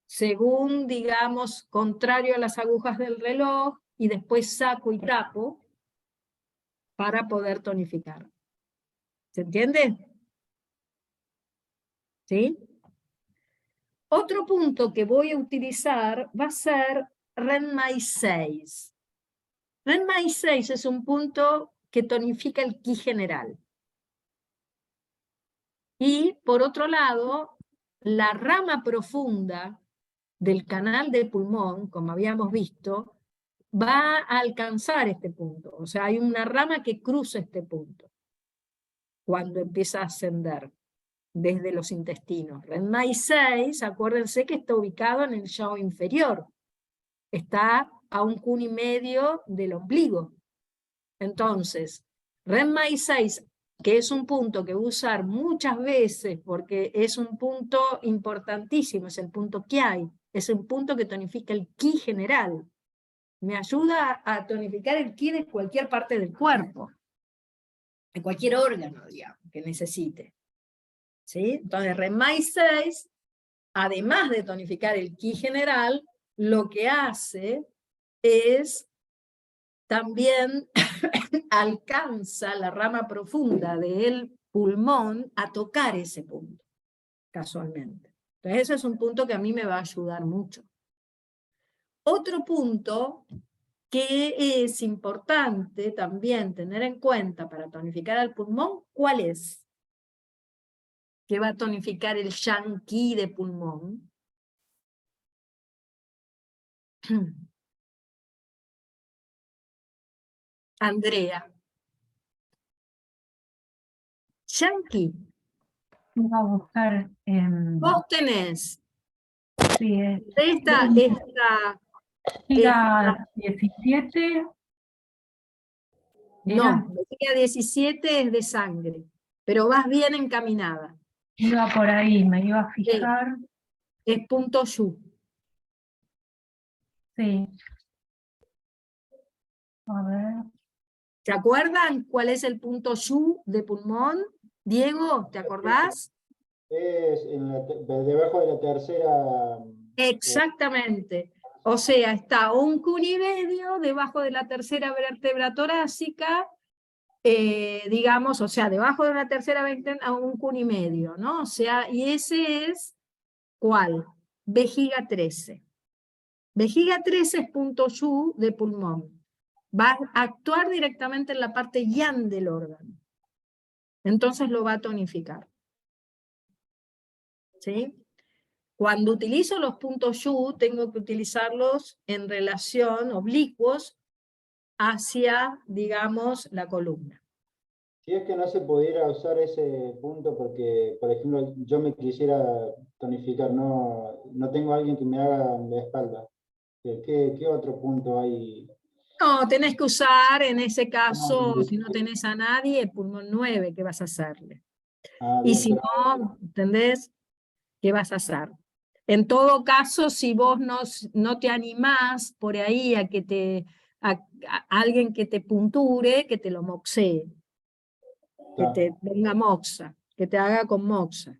según, digamos, contrario a las agujas del reloj, y después saco y tapo para poder tonificar. ¿Se entiende? ¿Sí? Otro punto que voy a utilizar va a ser REN+6. REN+6 es un punto que tonifica el ki general. Y por otro lado, la rama profunda del canal de pulmón, como habíamos visto, va a alcanzar este punto. O sea, hay una rama que cruza este punto cuando empieza a ascender desde los intestinos. REN+6, acuérdense que está ubicado en el yao inferior. Está a 1,5 cun del ombligo. Entonces, REN+6, que es un punto que voy a usar muchas veces porque es un punto importantísimo, es el punto Kiai, es un punto que tonifica el ki general. Me ayuda a tonificar el ki de cualquier parte del cuerpo, de cualquier órgano, digamos, que necesite. ¿Sí? Entonces, REN+6, además de tonificar el ki general, lo que hace es también alcanza la rama profunda del pulmón a tocar ese punto, casualmente. Entonces ese es un punto que a mí me va a ayudar mucho. Otro punto que es importante también tener en cuenta para tonificar al pulmón, ¿cuál es? Que va a tonificar el yang qi de pulmón. Andrea. Yang qi. Iba a buscar. Vos tenés Sí, esta 17. No, vejiga 17 es de sangre, pero vas bien encaminada. Iba por ahí, me iba a fijar. Es punto yu. Sí. A ver. ¿Se acuerdan cuál es el punto yu de pulmón? Diego, ¿te acordás? Es debajo de la tercera. Exactamente. O sea, está 1,5 cun debajo de la tercera vértebra torácica, digamos, o sea, debajo de la tercera vértebra a 1,5 cun, ¿no? O sea, y ese es, ¿cuál? Vejiga 13. Vejiga 13 es punto yu de pulmón. Va a actuar directamente en la parte yang del órgano. Entonces lo va a tonificar. ¿Sí? Cuando utilizo los puntos yu, tengo que utilizarlos en relación, oblicuos, hacia, digamos, la columna. Si es que no se pudiera usar ese punto porque, por ejemplo, yo me quisiera tonificar, no tengo a alguien que me haga la espalda. ¿Qué otro punto hay? No, tenés que usar en ese caso, si no tenés a nadie, el pulmón 9, ¿qué vas a hacerle? Y Bien, si no, ¿entendés? ¿Qué vas a hacer? En todo caso, si vos no te animás por ahí a que a alguien que te punture, que te lo moxee, que te ponga moxa, que te haga con moxa.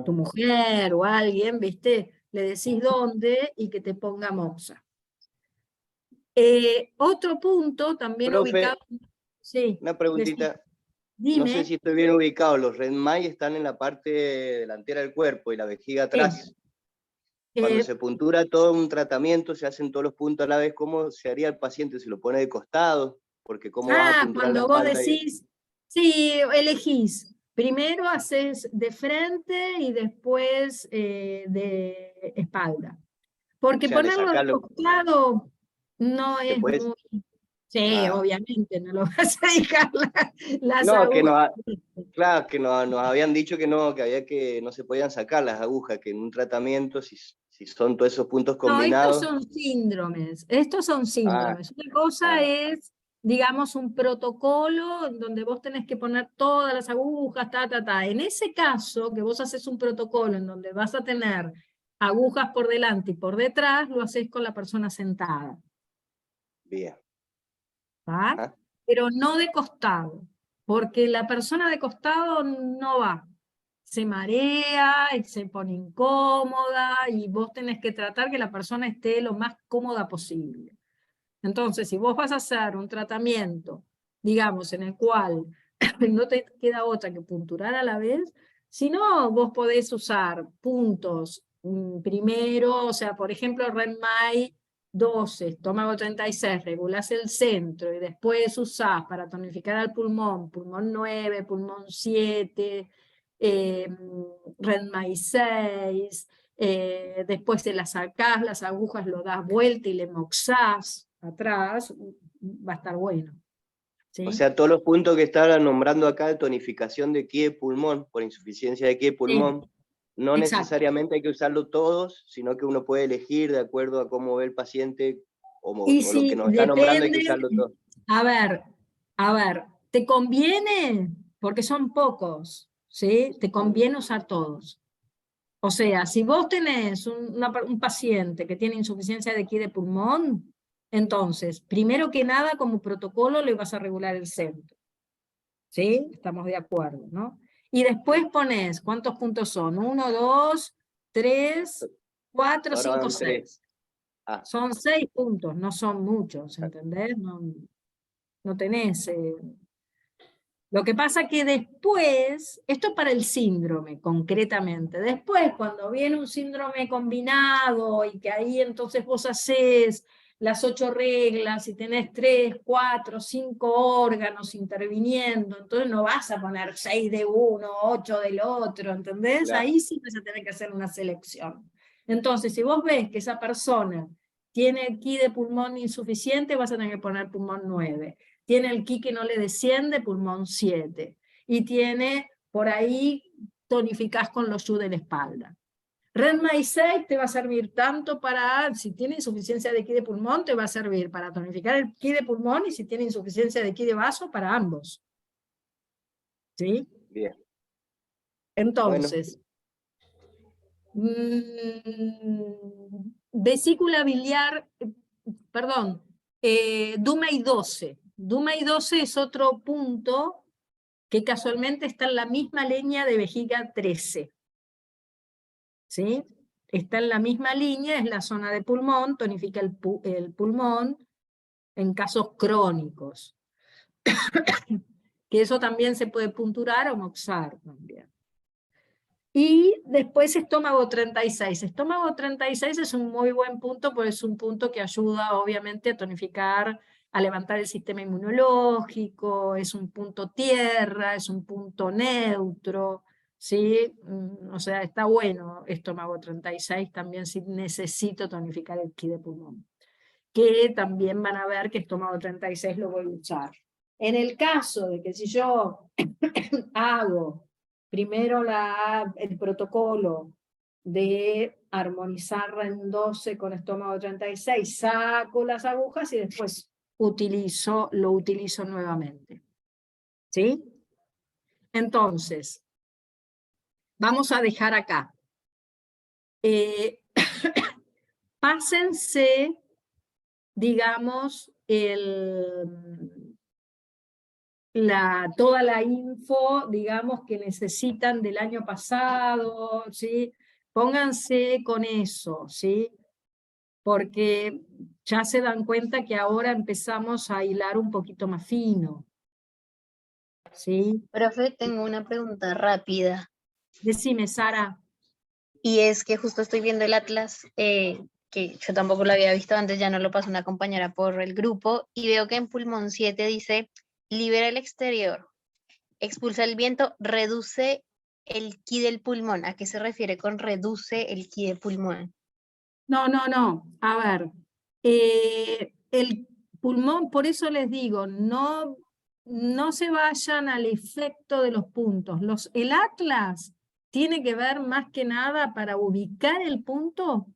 Tu mujer o alguien, ¿viste? Le decís dónde y que te ponga moxa. Otro punto también Profe, ubicado... Sí, una preguntita. dime. No sé si estoy bien ubicado. Los REN+6 están en la parte delantera del cuerpo y la vejiga atrás. Cuando se puntura todo un tratamiento, se hacen todos los puntos a la vez. ¿Cómo se haría el paciente? ¿Se lo pone de costado? Porque ¿cómo vas a punturar la cuando vos espalda? decís, sí, elegís. Primero haces de frente y después de espalda. Porque O sea, de ponerlo de sacarlo. costado no es Después, muy... Sí, obviamente, no lo vas a dejar las no, que agujas. claro, que nos habían dicho que había que no se podían sacar las agujas, que en un tratamiento, si son todos esos puntos combinados. No, estos son síndromes. Una cosa es, digamos, un protocolo en donde vos tenés que poner todas las agujas, En ese caso, que vos haces un protocolo en donde vas a tener agujas por delante y por detrás, lo haces con la persona sentada. Bien. ¿Va? Pero no de costado, porque la persona de costado no va. Se marea, y se pone incómoda, y vos tenés que tratar que la persona esté lo más cómoda posible. Entonces, si vos vas a hacer un tratamiento, digamos, en el cual no te queda otra que punturar a la vez. Si no, vos podés usar puntos primero, o sea, por ejemplo, RENMAI 12, estómago 36, regulás el centro y después usás para tonificar al pulmón, pulmón 9, pulmón 7, RENMAI 6, después te la sacás, las agujas lo das vuelta y le moxás atrás, va a estar bueno. ¿Sí? O sea, todos los puntos que estaba nombrando acá de tonificación de ki de pulmón, por insuficiencia de ki de pulmón, no exacto. necesariamente hay que usarlo todos, sino que uno puede elegir de acuerdo a cómo ve el paciente, o lo que nos está nombrando hay que usarlo todo. A ver, ¿te conviene? Porque son pocos, ¿sí? Te conviene usar todos. O sea, si vos tenés un paciente que tiene insuficiencia de ki de pulmón, entonces, primero que nada, como protocolo, le vas a regular el centro. ¿Sí? Estamos de acuerdo, ¿no? Y después pones, ¿cuántos puntos son? 1, 2, 3, 4, 5, 6. Son 6 puntos, no son muchos, ¿entendés? No tenés... Lo que pasa que después, esto es para el síndrome concretamente, después cuando viene un síndrome combinado y que ahí entonces vos hacés las 8 reglas y tenés 3, 4, 5 órganos interviniendo, entonces no vas a poner 6 de uno, 8 del otro, ¿entendés? Claro. Ahí sí vas a tener que hacer una selección. Entonces, si vos ves que esa persona tiene ki de pulmón insuficiente, vas a tener que poner pulmón 9. Tiene el ki que no le desciende, pulmón 7. Y tiene, por ahí, tonificás con los yu de la espalda. RENMAI 6 te va a servir tanto para, si tiene insuficiencia de ki de pulmón, te va a servir para tonificar el ki de pulmón, y si tiene insuficiencia de ki de vaso, para ambos. ¿Sí? Bien. Entonces, vesícula biliar, perdón, DUMEI 12. DUMEI 12 es otro punto que casualmente está en la misma línea de vejiga 13. ¿Sí? Está en la misma línea, es la zona de pulmón, tonifica el pulmón en casos crónicos. Que eso también se puede punturar o moxar también. Y después estómago 36. Estómago 36 es un muy buen punto, porque es un punto que ayuda obviamente a tonificar, a levantar el sistema inmunológico, es un punto tierra, es un punto neutro, ¿sí? O sea, está bueno estómago 36 también si necesito tonificar el ki de pulmón. Que también van a ver que estómago 36 lo voy a usar. En el caso de que si yo hago primero el protocolo de armonizar REN 12 con estómago 36, saco las agujas y después lo utilizo nuevamente. ¿Sí? Entonces, vamos a dejar acá. Pásense, digamos, toda la info, digamos, que necesitan del año pasado, ¿sí? Pónganse con eso, ¿sí? Porque ya se dan cuenta que ahora empezamos a hilar un poquito más fino, ¿sí? Profe, tengo una pregunta rápida. Decime, Sara. Y es que justo estoy viendo el atlas, que yo tampoco lo había visto antes, ya no lo pasó una compañera por el grupo, y veo que en pulmón 7 dice: libera el exterior, expulsa el viento, reduce el ki del pulmón. ¿A qué se refiere con reduce el ki del pulmón? No. A ver, el pulmón, por eso les digo, no se vayan al efecto de los puntos. El atlas tiene que ver más que nada para ubicar el punto,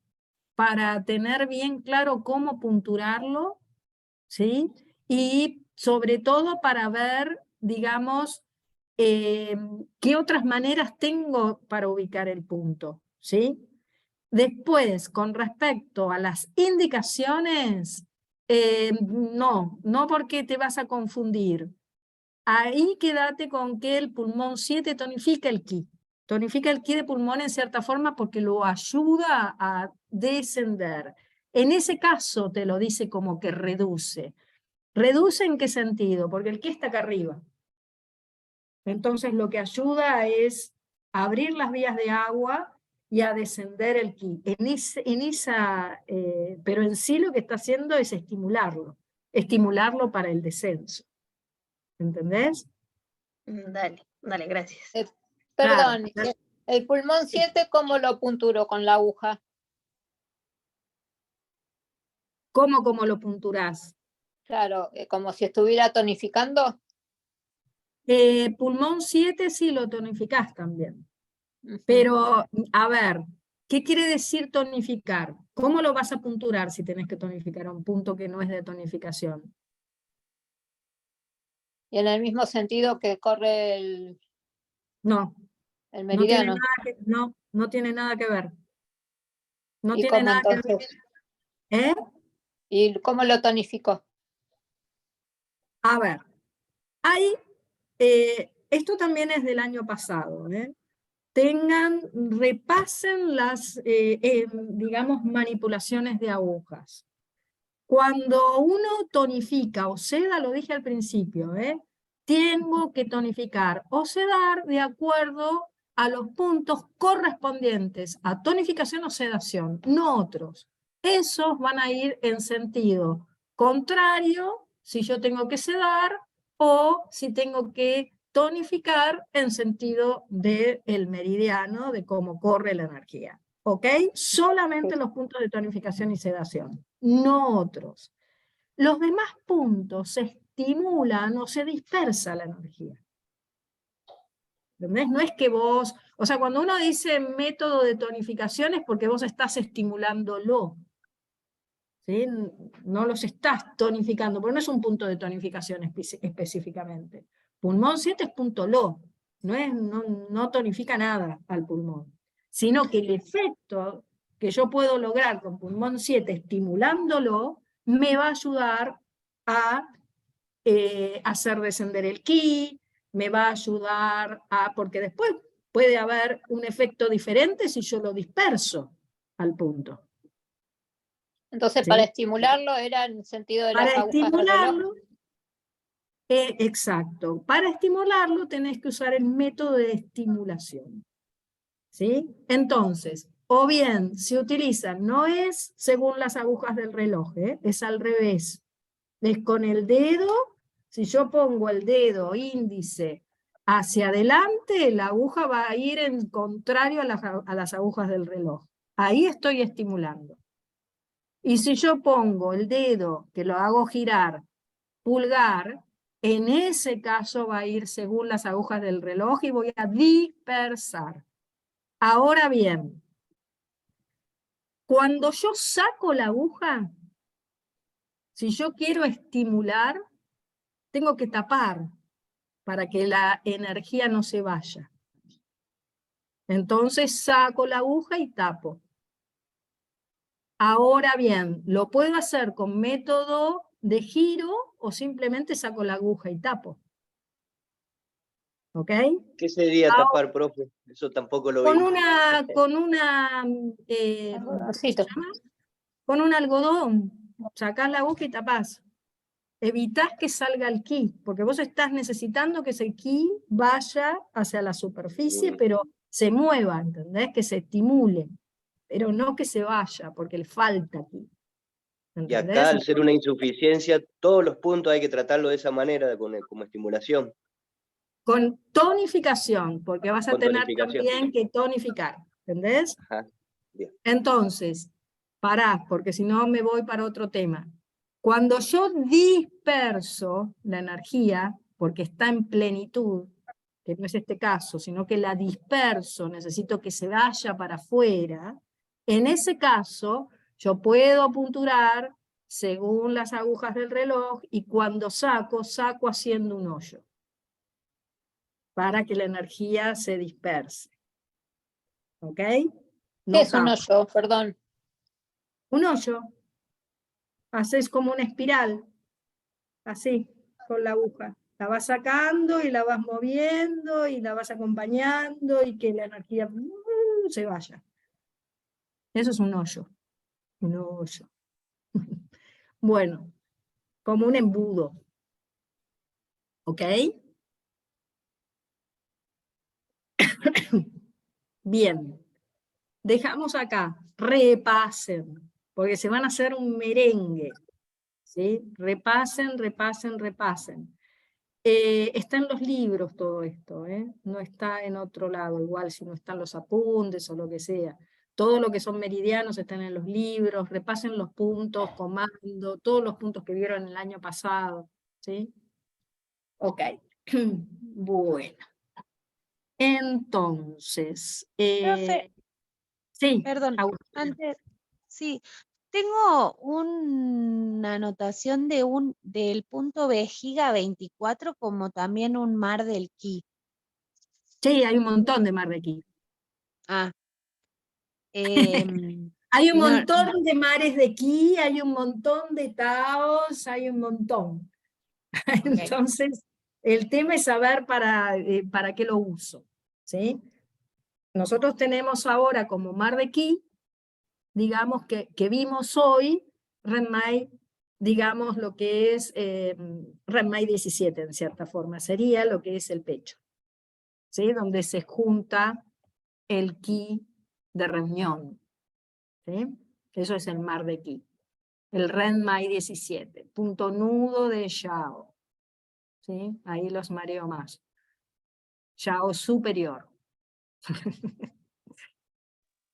para tener bien claro cómo punturarlo, ¿sí? Y sobre todo para ver, digamos, qué otras maneras tengo para ubicar el punto, ¿sí? Después, con respecto a las indicaciones, no porque te vas a confundir. Ahí quédate con que el pulmón 7 tonifica el ki. Tonifica el ki de pulmón en cierta forma porque lo ayuda a descender. En ese caso te lo dice como que reduce. ¿Reduce en qué sentido? Porque el ki está acá arriba. Entonces lo que ayuda es abrir las vías de agua y a descender el ki. Pero en sí lo que está haciendo es estimularlo para el descenso. ¿Entendés? Dale, dale, gracias. Perdón, Claro. el pulmón 7, ¿cómo lo punturo con la aguja? ¿Cómo lo punturás? Claro, como si estuviera tonificando. Pulmón 7 sí lo tonificás también. Ujú. Pero, a ver, ¿qué quiere decir tonificar? ¿Cómo lo vas a punturar si tenés que tonificar a un punto que no es de tonificación? Y en el mismo sentido que corre el No, meridiano. no tiene nada que ver. No ¿Y tiene cómo nada que ver. entonces? ¿Eh? ¿Y cómo lo tonificó? A ver, esto también es del año pasado, repasen las, digamos, manipulaciones de agujas. Cuando uno tonifica o seda, lo dije al principio, tengo que tonificar o sedar de acuerdo a los puntos correspondientes a tonificación o sedación, no otros. Esos van a ir en sentido contrario si yo tengo que sedar o si tengo que tonificar en sentido del meridiano, de cómo corre la energía. ¿Ok? Solamente los puntos de tonificación y sedación, no otros. Los demás puntos se estimulan o se dispersa la energía. ¿Entendés? No es que vos, o sea, cuando uno dice método de tonificación es porque vos estás estimulándolo. ¿Sí? No los estás tonificando, porque no es un punto de tonificación específicamente. Pulmón 7 es punto lo, no tonifica nada al pulmón, sino que el efecto que yo puedo lograr con pulmón 7 estimulándolo, me va a ayudar a hacer descender el ki, me va a ayudar porque después puede haber un efecto diferente si yo lo disperso al punto. Entonces, ¿Sí? para estimularlo era en el sentido de las Para agujas del reloj. estimularlo, exacto, para estimularlo tenés que usar el método de estimulación. ¿Sí? Entonces, o bien se utilizan, no es según las agujas del reloj, es al revés. Es con el dedo, si yo pongo el dedo índice hacia adelante, la aguja va a ir en contrario a las agujas del reloj. Ahí estoy estimulando. Y si yo pongo el dedo, que lo hago girar, pulgar, en ese caso va a ir según las agujas del reloj y voy a dispersar. Ahora bien, cuando yo saco la aguja, si yo quiero estimular, tengo que tapar para que la energía no se vaya. Entonces saco la aguja y tapo. Ahora bien, lo puedo hacer con método de giro o simplemente saco la aguja y tapo. ¿Ok? ¿Qué sería tapar, profe? Eso tampoco lo vi. Con un algodón, sacás la aguja y tapás. Evitás que salga el ki, porque vos estás necesitando que ese ki vaya hacia la superficie, pero se mueva, ¿entendés? Que se estimule, pero no que se vaya, porque le falta ki. Y acá, al ser una insuficiencia, todos los puntos hay que tratarlo de esa manera, como estimulación. Con tonificación, porque vas a Con tener tonificación. también que tonificar, ¿entendés? Ajá. Bien. Entonces, pará, porque si no me voy para otro tema. Cuando yo disperso la energía, porque está en plenitud, que no es este caso, sino que la disperso, necesito que se vaya para afuera, en ese caso yo puedo punturar según las agujas del reloj y cuando saco haciendo un hoyo para que la energía se disperse. ¿Ok? ¿Qué No es un tapo. hoyo? Perdón. Un hoyo. Haces como una espiral, así, con la aguja. La vas sacando y la vas moviendo y la vas acompañando y que la energía se vaya. Eso es un hoyo. Un hoyo. Bueno, como un embudo. ¿Ok? Bien, dejamos acá, repasen, porque se van a hacer un merengue, ¿sí? Repasen, repasen, repasen. Está en los libros todo esto, no está en otro lado, igual si no están los apuntes o lo que sea. Todo lo que son meridianos están en los libros, repasen los puntos, comando, todos los puntos que vieron el año pasado, ¿sí? Ok, bueno. Entonces, Profe, sí, perdón, Agustina. antes, sí, tengo una anotación del punto vejiga 24 como también un mar del Ki. Sí, hay un montón de mar de aquí. Ah. Hay un y no- montón de mares de Ki, hay un montón de Taos, hay un montón. Entonces, el tema es saber para qué lo uso, ¿sí? Nosotros tenemos ahora como mar de Ki, digamos que vimos hoy, Renmai, digamos lo que es Renmai 17 en cierta forma, sería lo que es el pecho, ¿sí? Donde se junta el Ki de reunión, ¿sí? Eso es el mar de Ki. El Renmai 17, punto nudo de Yao, ¿sí? Ahí los mareo más. Yao superior.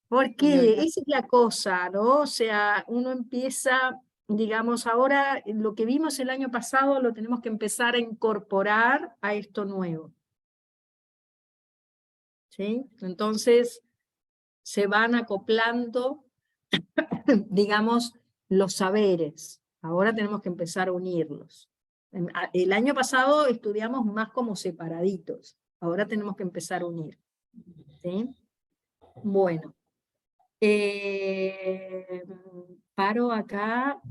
Porque esa es la cosa, ¿no? O sea, uno empieza, digamos, ahora lo que vimos el año pasado lo tenemos que empezar a incorporar a esto nuevo. ¿Sí? Entonces, se van acoplando, digamos, los saberes. Ahora tenemos que empezar a unirlos. El año pasado estudiamos más como separaditos. Ahora tenemos que empezar a unir. ¿Sí? Bueno. Paro acá.